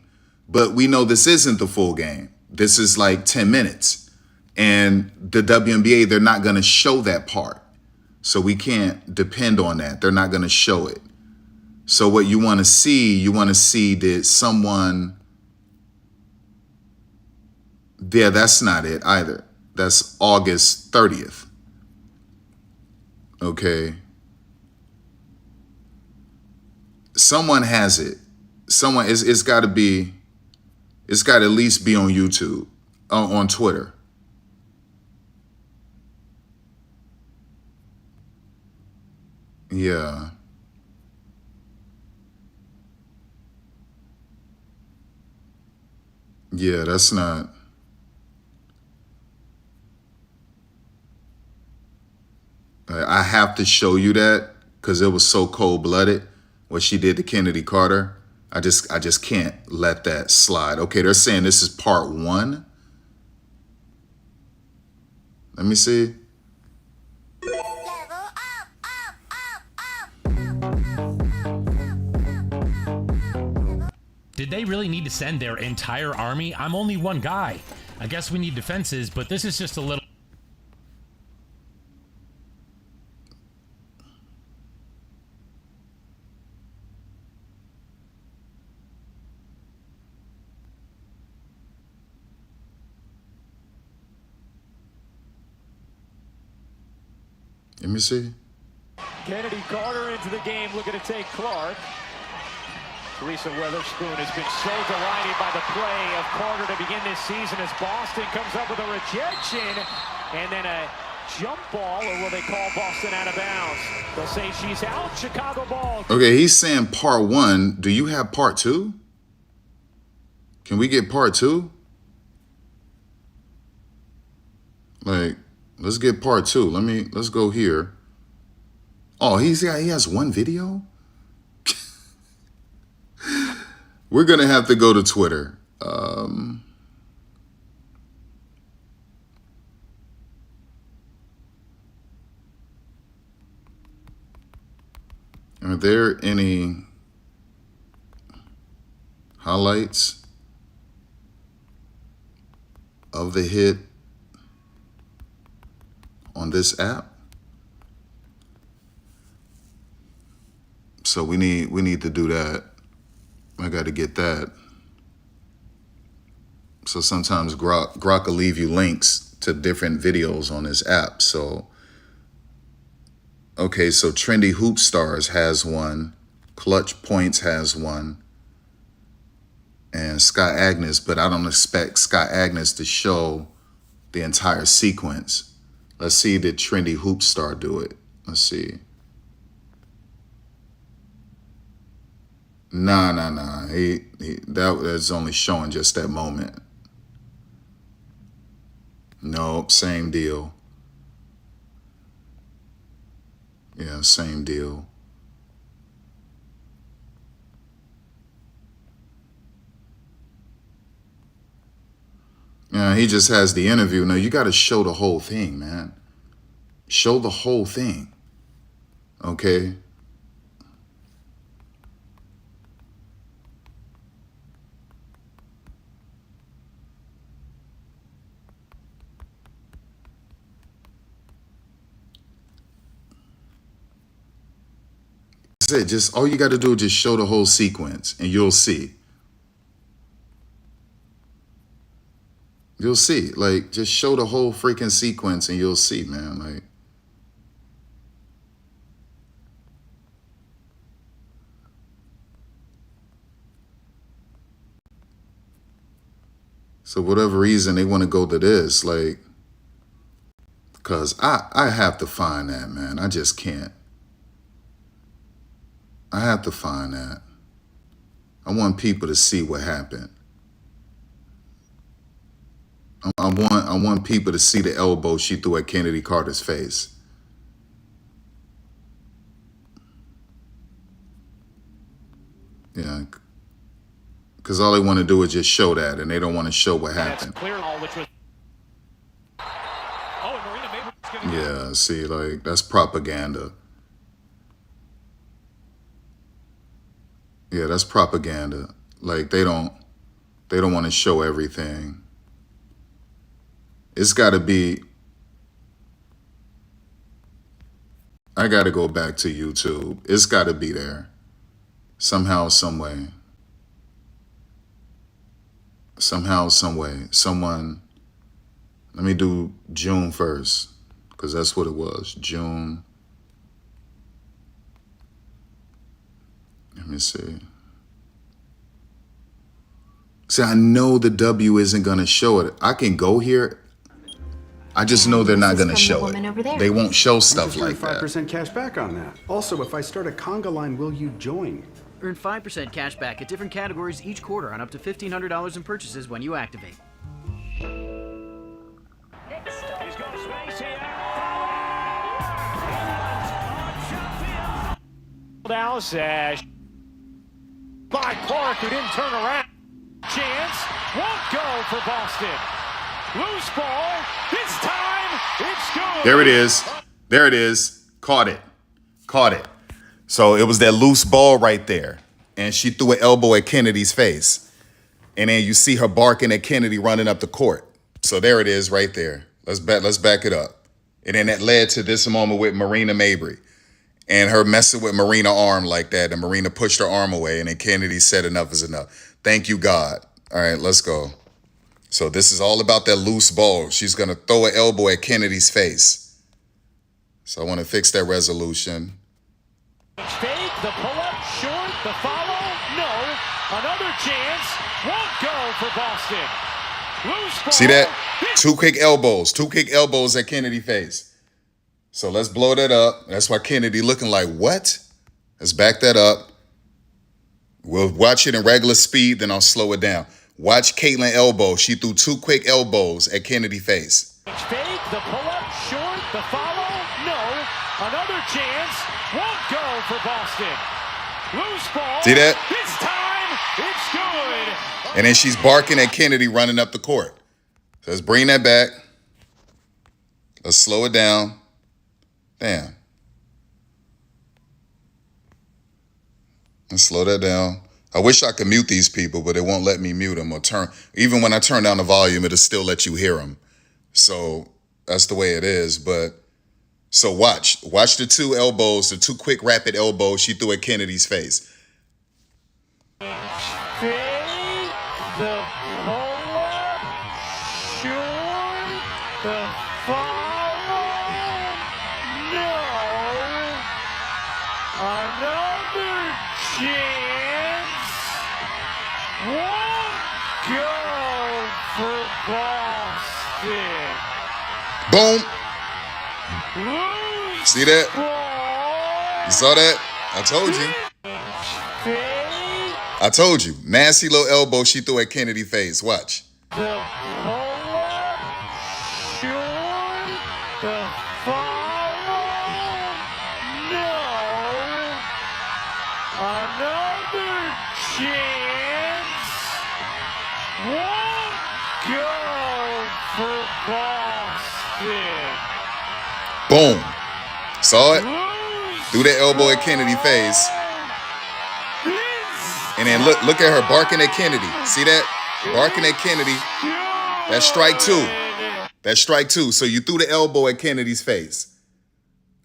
but we know this isn't the full game. This is like 10 minutes. And the WNBA, they're not going to show that part. So we can't depend on that. They're not going to show it. So what you want to see, did someone... Yeah, that's not it either. That's August 30th. Okay. Someone has it. It's got to be, it's got to at least be on YouTube, on Twitter. Yeah. Yeah, that's not. I have to show you that because it was so cold-blooded what she did to Kennedy Carter. I just can't let that slide. Okay, they're saying this is part 1. Let me see. Did they really need to send their entire army? I'm only one guy. I guess we need defenses, but this is just a little... Let me see. Kennedy Carter into the game, looking to take Clark. Teresa Weatherspoon has been so delighted by the play of Carter to begin this season as Boston comes up with a rejection and then a jump ball, or will they call Boston out of bounds? They'll say she's out. Chicago ball. Okay, he's saying part 1. Do you have part 2? Can we get part 2? Like, let's get part 2. Let's go here. Oh, he has one video? We're going to have to go to Twitter. Are there any highlights of the hit on this app? So we need to do that. I got to get that. So sometimes Grok will leave you links to different videos on this app. So, okay, so Trendy Hoop Stars has one. Clutch Points has one. And Scott Agnes, but I don't expect Scott Agnes to show the entire sequence. Let's see, did Trendy Hoop Star do it? Let's see. Nah. That's only showing just that moment. Nope, same deal. Yeah, same deal. Yeah, he just has the interview. No, you got to show the whole thing, man. Show the whole thing. Okay? That's it. Just all you got to do is just show the whole sequence and you'll see. You'll see. Like, just show the whole freaking sequence and you'll see, man. Like, so whatever reason they want to go to this, like, because I have to find that, man. I just can't. I have to find that. I want people to see what happened. I want people to see the elbow she threw at Kennedy Carter's face. Yeah. Because all they want to do is just show that, and they don't want to show what happened. Yeah, see, like, that's propaganda. Yeah, that's propaganda. Like, they don't want to show everything. It's got to be, I got to go back to YouTube. It's got to be there. Somehow, some way. Somehow, some way. Someone, let me do June 1st, because that's what it was. June. Let me see. See, I know the W isn't going to show it. I can go here. I just know they're not going to show it. They won't show stuff like that. 5% cash back on that. Also, if I start a conga line, will you join? Earn 5% cash back at different categories each quarter on up to $1,500 in purchases when you activate. Alyssa by Clark, who didn't turn around. Chance won't go for Boston. Loose ball. This time it's good. There it is. There it is. Caught it. Caught it. So it was that loose ball right there. And she threw an elbow at Kennedy's face. And then you see her barking at Kennedy running up the court. So there it is right there. Let's back it up. And then that led to this moment with Marina Mabry. And her messing with Marina's arm like that. And Marina pushed her arm away. And then Kennedy said enough is enough. Thank you, God. All right, let's go. So this is all about that loose ball. She's going to throw an elbow at Kennedy's face. So I want to fix that resolution. Fake, the pull-up, short, the follow, no. Another chance, won't go for Boston. Loose ball. See that? Two quick elbows at Kennedy face. So let's blow that up. That's why Kennedy looking like, what? Let's back that up. We'll watch it in regular speed, then I'll slow it down. Watch Caitlin elbow. She threw two quick elbows at Kennedy face. Fake, the pull-up, short, the follow, no. Another chance, won't go for Boston. Loose ball. See that? This time, it's good. And then she's barking at Kennedy running up the court. So let's bring that back. Let's slow it down. Damn. Let's slow that down. I wish I could mute these people, but it won't let me mute them or turn. Even when I turn down the volume, it'll still let you hear them. So that's the way it is. But so watch the two elbows, the two quick rapid elbows she threw at Kennedy's face. Fake, the pull-up, short, the follow, no. Another chance, won't go for Boston. Boom. Loose See that? ball. You saw that? I told you. Fake, I told you. Nasty little elbow she threw at Kennedy face. Watch. the pull-up, short, the follow, no. Another chance, won't go for Boston. Boom. Saw it? Threw that elbow at Kennedy face. And then look at her barking at Kennedy. See that? Barking at Kennedy. That's strike two. That's strike two. So you threw the elbow at Kennedy's face.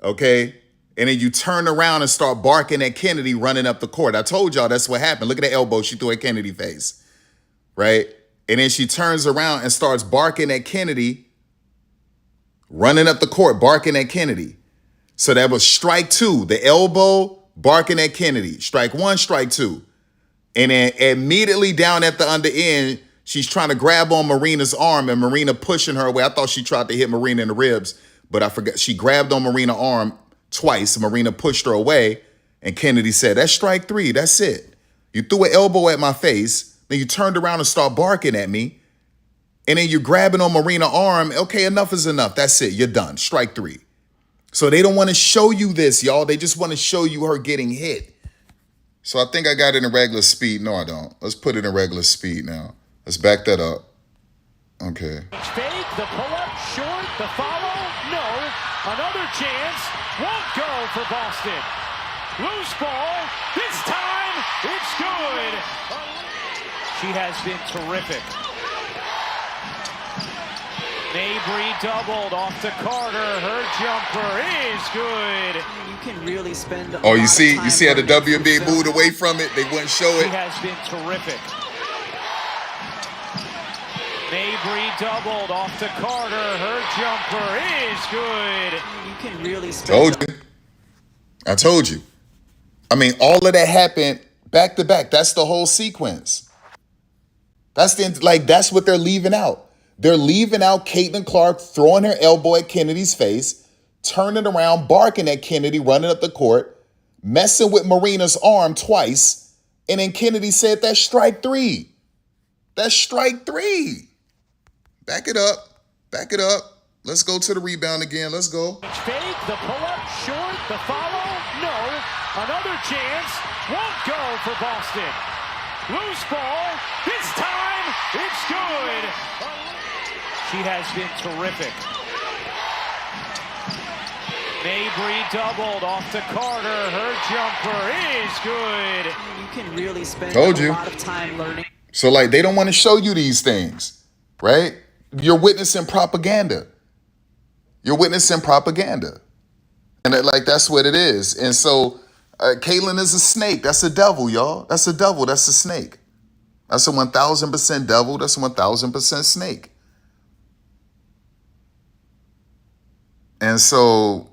Okay? And then you turn around and start barking at Kennedy running up the court. I told y'all that's what happened. Look at the elbow she threw at Kennedy's face. Right? And then she turns around and starts barking at Kennedy running up the court, barking at Kennedy. So that was strike two. The elbow barking at Kennedy. Strike one, strike two. And then immediately down at the under end, she's trying to grab on Marina's arm and Marina pushing her away. I thought she tried to hit Marina in the ribs, but I forgot. She grabbed on Marina's arm twice. Marina pushed her away, and Kennedy said, that's strike three. That's it. You threw an elbow at my face, then you turned around and start barking at me, and then you're grabbing on Marina's arm. Okay, enough is enough. That's it. You're done. Strike three. So they don't want to show you this, y'all. They just want to show you her getting hit. So I think I got it in regular speed. No, I don't. Let's put it in regular speed now. Let's back that up. Okay. Fake, the pull-up, short, the follow, no. Another chance, won't go for Boston. Loose ball, this time, it's good. She has been terrific. Mabry doubled off to Carter. Her jumper is good. You can really spend. Oh, you see how the WNBA moved away from it? They wouldn't show it. She has been terrific. Mabry doubled off to Carter. Her jumper is good. You can really spend. Told you. I told you. I mean, all of that happened back to back. That's the whole sequence. That's what they're leaving out. They're leaving out Caitlin Clark throwing her elbow at Kennedy's face, turning around, barking at Kennedy, running up the court, messing with Marina's arm twice, and then Kennedy said, that's strike three. That's strike three. Back it up. Back it up. Let's go to the rebound again. Let's go. Fake, the pull-up, short, the follow, no. Another chance, won't go for Boston. Loose ball, this time, it's good. She has been terrific. Mabry doubled off to Carter. Her jumper is good. You can really spend Told a you. lot of time learning. So they don't want to show you these things, right? You're witnessing propaganda. You're witnessing propaganda. And that's what it is. And so Caitlin is a snake. That's a devil, y'all. That's a devil. That's a snake. That's a 1,000% devil. That's a 1,000% snake. And so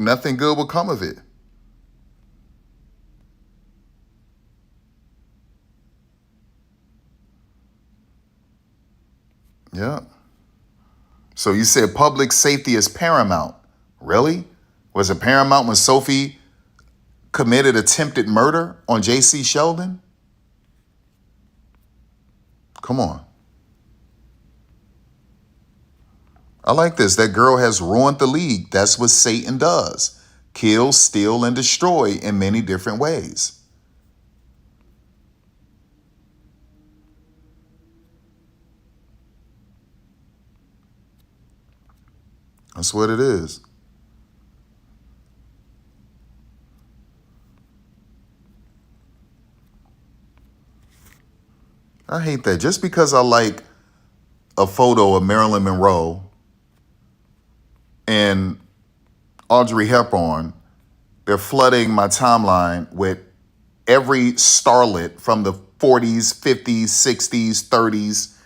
nothing good will come of it. Yeah. So you said public safety is paramount. Really? Was it paramount when Sophie committed attempted murder on J.C. Sheldon? Come on. I like this. That girl has ruined the league. That's what Satan does. Kill, steal, and destroy in many different ways. That's what it is. I hate that. Just because I like a photo of Marilyn Monroe and Audrey Hepburn, they're flooding my timeline with every starlet from the 40s, 50s, 60s, 30s.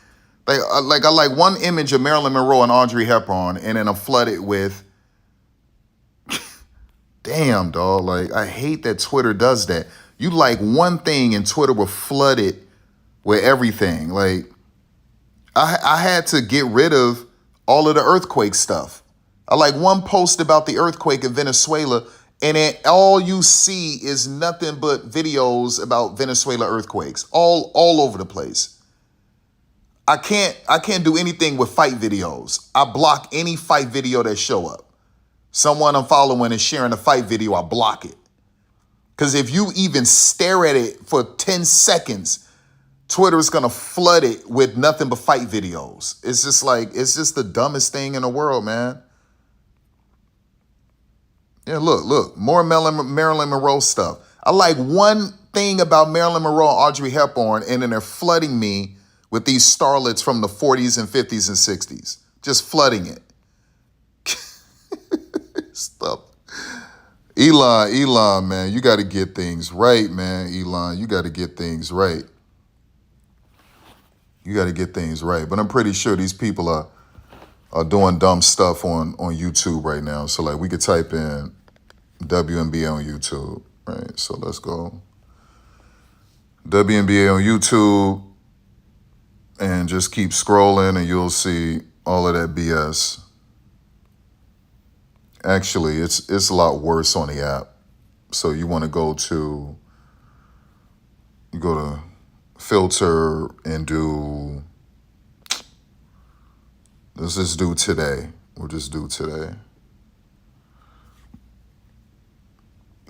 I like one image of Marilyn Monroe and Audrey Hepburn, and then I'm flooded with, damn, dog. Like, I hate that Twitter does that. You like one thing and Twitter will flood it with everything. Like, I had to get rid of all of the earthquake stuff. I like one post about the earthquake in Venezuela, and then all you see is nothing but videos about Venezuela earthquakes all over the place. I can't do anything with fight videos. I block any fight video that show up. Someone I'm following is sharing a fight video, I block it. Because if you even stare at it for 10 seconds, Twitter is going to flood it with nothing but fight videos. It's just the dumbest thing in the world, man. Yeah, look, more Marilyn Monroe stuff. I like one thing about Marilyn Monroe and Audrey Hepburn, and then they're flooding me with these starlets from the 40s and 50s and 60s. Just flooding it. Stop. Elon, man, you got to get things right, man. Elon, you got to get things right. You got to get things right. But I'm pretty sure these people are doing dumb stuff on YouTube right now. So, like, we could type in WNBA on YouTube, right? So let's go. WNBA on YouTube, and just keep scrolling and you'll see all of that BS. Actually, it's a lot worse on the app. So you want to go to filter and let's just do today. We'll just do today.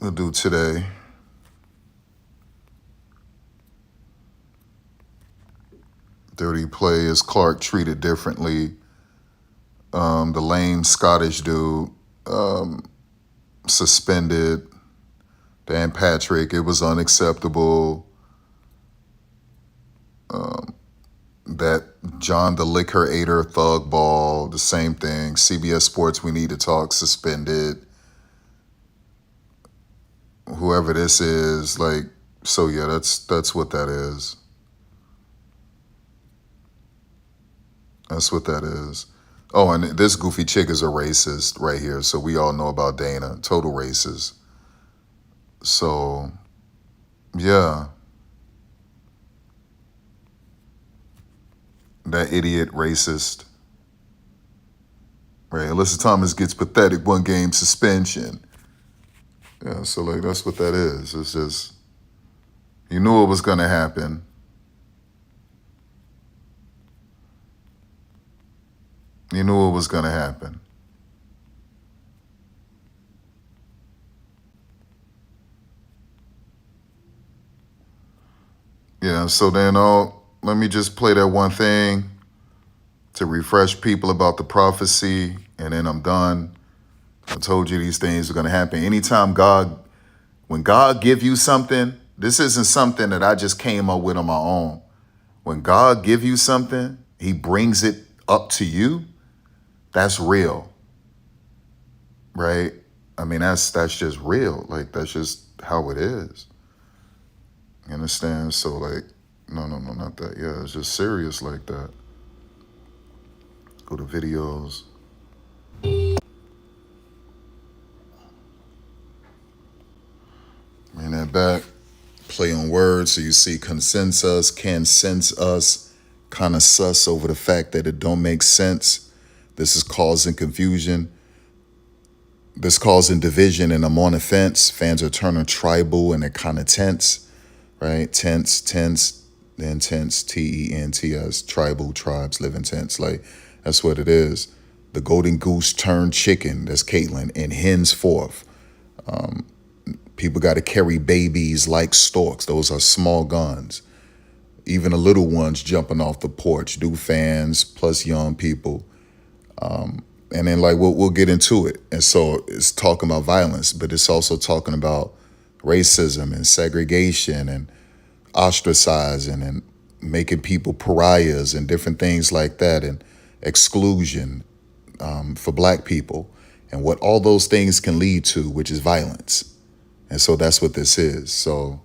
We'll do today. Dirty play. Is Clark treated differently? The lame Scottish dude suspended. Dan Patrick, it was unacceptable. That John the Liquor Ater Thug Ball, the same thing. CBS Sports, We Need to Talk, suspended. Whoever this is, like, so yeah, that's what that is. That's what that is. Oh, and this goofy chick is a racist right here. So we all know about Dana. Total racist. So, yeah. That idiot racist. Right. Alyssa Thomas gets pathetic 1 game suspension. Yeah, so like that's what that is. It's just, you knew it was going to happen. You knew it was going to happen. Yeah, so then let me just play that one thing to refresh people about the prophecy, and then I'm done. I told you these things are going to happen. Anytime when God give you something, this isn't something that I just came up with on my own. When God give you something, he brings it up to you. That's real, right? I mean, that's just real. Like, that's just how it is. You understand? So, like, no, not that. Yeah, it's just serious like that. Go to videos. back. Play on words. So you see consensus, can sense us, kind of sus over the fact that it don't make sense. This is causing confusion. This causing division, and I'm on the fence. Fans are turning tribal and they're kind of tense, right? Tense, then tense, TENTS, tribal, tribes, live in tents. Like, that's what it is. The golden goose turned chicken, that's Caitlyn, and henceforth. People got to carry babies like storks. Those are small guns. Even the little ones jumping off the porch, do fans plus young people. And then like we'll get into it. And so it's talking about violence, but it's also talking about racism and segregation and ostracizing and making people pariahs and different things like that, and exclusion for black people and what all those things can lead to, which is violence. And so that's what this is. So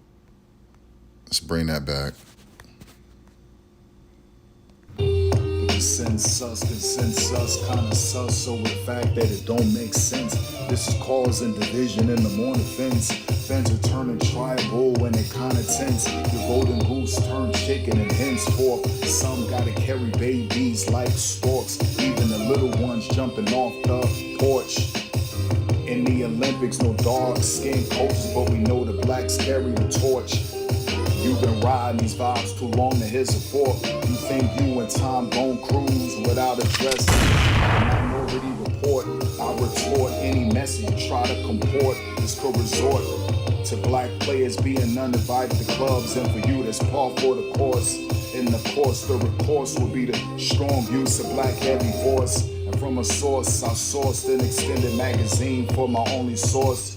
let's bring that back. Consensus, kind of sus over the fact that it don't make sense. This is causing division in the morning fence. Fans are turning tribal and they kind of tense. The golden goose turned chicken, and henceforth some gotta carry babies like storks. Even the little ones jumping off the porch. In the Olympics, no dark-skinned coaches, but we know the blacks carry the torch. You've been riding these vibes too long, to here's a fork. You think you and Tom gon' cruise without a dress? Minority report, I retort any message you try to comport. This could resort to black players being uninvited to clubs, and for you that's par for the course. In the course, the recourse will be the strong use of black heavy force. And from a source, I sourced an extended magazine for my only source.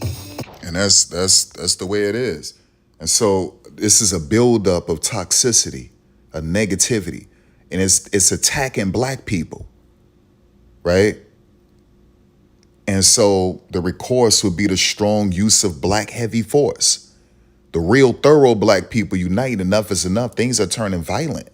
And that's the way it is. And so this is a buildup of toxicity, of negativity, and it's attacking black people, right? And so the recourse would be the strong use of black heavy force. The real thorough black people unite. Enough is enough. Things are turning violent.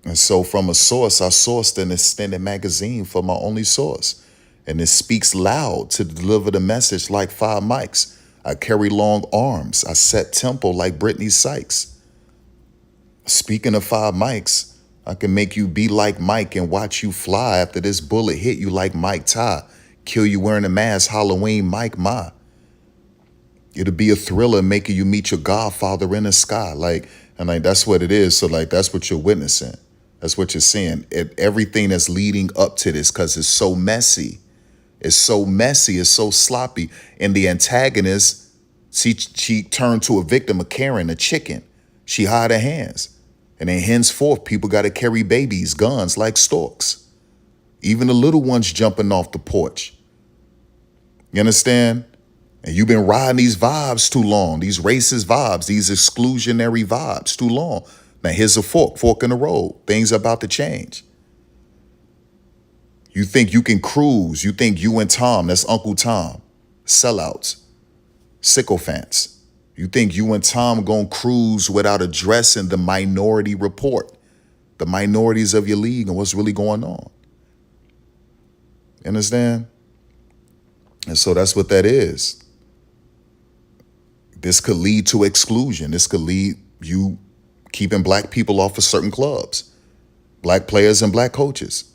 And so from a source, I sourced an extended magazine for my only source. And it speaks loud to deliver the message like 5 mics. I carry long arms. I set tempo like Brittany Sykes. Speaking of 5 mics, I can make you be like Mike and watch you fly after this bullet hit you like Mike Ty. Kill you wearing a mask, Halloween, Mike Ma. It'll be a thriller making you meet your godfather in the sky. And that's what it is. So that's what you're witnessing. That's what you're seeing. Everything that's leading up to this, because it's so messy. It's so messy, it's so sloppy. And the antagonist, she turned to a victim of Karen, a chicken. She hid her hands. And then henceforth, people got to carry babies, guns like storks. Even the little ones jumping off the porch. You understand? And you've been riding these vibes too long, these racist vibes, these exclusionary vibes too long. Now here's a fork in the road. Things are about to change. You think you can cruise. You think you and Tom, that's Uncle Tom, sellouts, sycophants. You think you and Tom gonna cruise without addressing the minority report, the minorities of your league and what's really going on. You understand? And so that's what that is. This could lead to exclusion. This could lead you keeping black people off of certain clubs, black players and black coaches.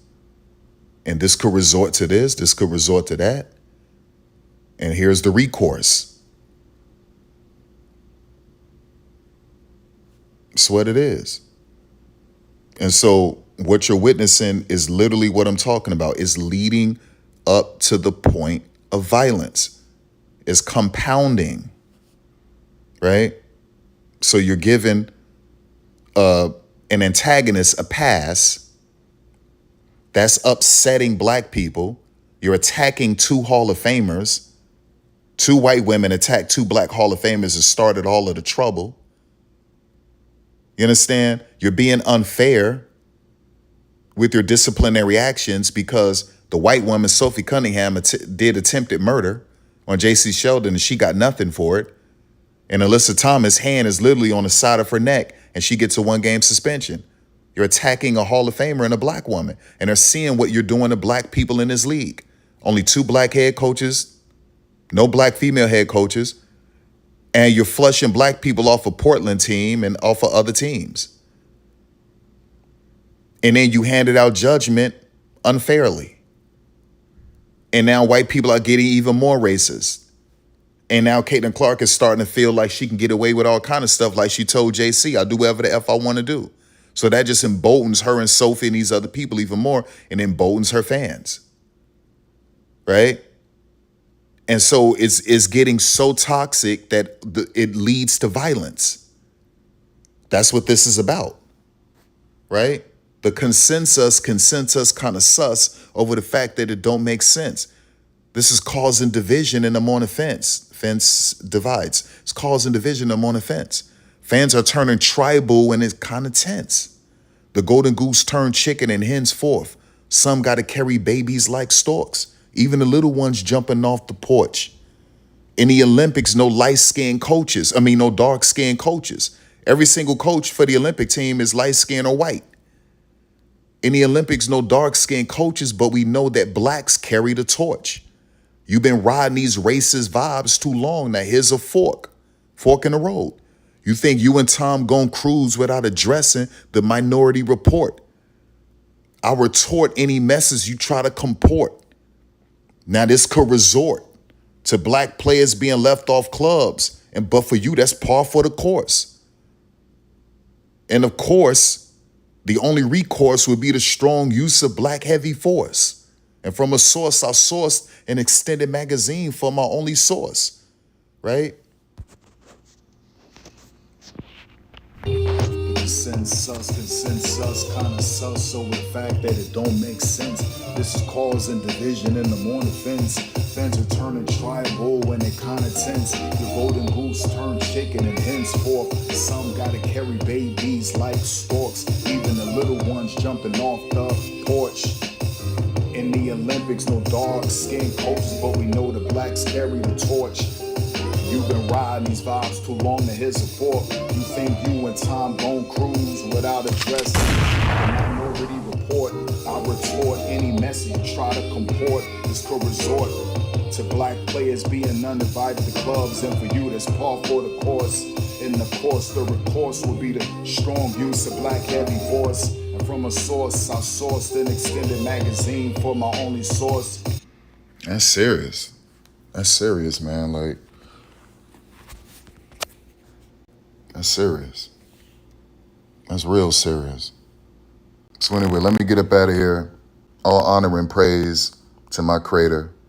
And this could resort to this could resort to that. And here's the recourse. It's what it is. And so what you're witnessing is literally what I'm talking about. Is leading up to the point of violence. It's compounding, right? So you're giving an antagonist a pass. That's upsetting black people. You're attacking 2 Hall of Famers. 2 white women attacked 2 black Hall of Famers and started all of the trouble. You understand? You're being unfair with your disciplinary actions because the white woman, Sophie Cunningham, did attempted murder on J.C. Sheldon and she got nothing for it. And Alyssa Thomas' hand is literally on the side of her neck and she gets a 1-game suspension. You're attacking a Hall of Famer and a black woman. And they're seeing what you're doing to black people in this league. Only 2 black head coaches No black female head coaches. And you're flushing black people off of Portland team and off of other teams. And then you handed out Judgement unfairly. And now white people are getting even more racist. And now Caitlin Clark is starting to feel like she can get away with all kind of stuff, like she told JC, I'll do whatever the F I want to do. So that just emboldens her and Sophie and these other people even more, and emboldens her fans. Right? And so it's getting so toxic that it leads to violence. That's what this is about. Right? The consensus kind of sus over the fact that it don't make sense. This is causing division in them on the fence. Fence divides. It's causing division in them on the fence. Fans are turning tribal and it's kind of tense. The golden goose turned chicken and henceforth, some got to carry babies like storks. Even the little ones jumping off the porch. In the Olympics, no light-skinned coaches. No dark-skinned coaches. Every single coach for the Olympic team is light-skinned or white. In the Olympics, no dark-skinned coaches, but we know that blacks carry the torch. You've been riding these racist vibes too long. Now here's a fork in the road. You think you and Tom gon' cruise without addressing the Minority Report. I retort any messes you try to comport. Now this could resort to black players being left off clubs, but for you, that's par for the course. And of course, the only recourse would be the strong use of black heavy force. And from a source, I sourced an extended magazine for my only source, right? Consensus, kind of sus over the fact that it don't make sense. This is causing division in the on the fence. Fans are turning tribal when they kind of tense. The golden goose turned chicken and henceforth, some gotta carry babies like storks. Even the little ones jumping off the porch. In the Olympics, no dark-skinned coaches, but we know the blacks carry the torch. You've been riding these vibes too long to his support. You think you and Tom gon' cruise without addressing the Minority Report. I retort any message you try to comport. This could resort to black players being uninvited to clubs, and for you that's par for the course. In the course, the recourse would be the strong use of black heavy voice. And from a source, I sourced an extended magazine for my only source. That's serious. That's serious, man. Like, that's serious. That's real serious. So anyway, let me get up out of here. All honor and praise to my creator,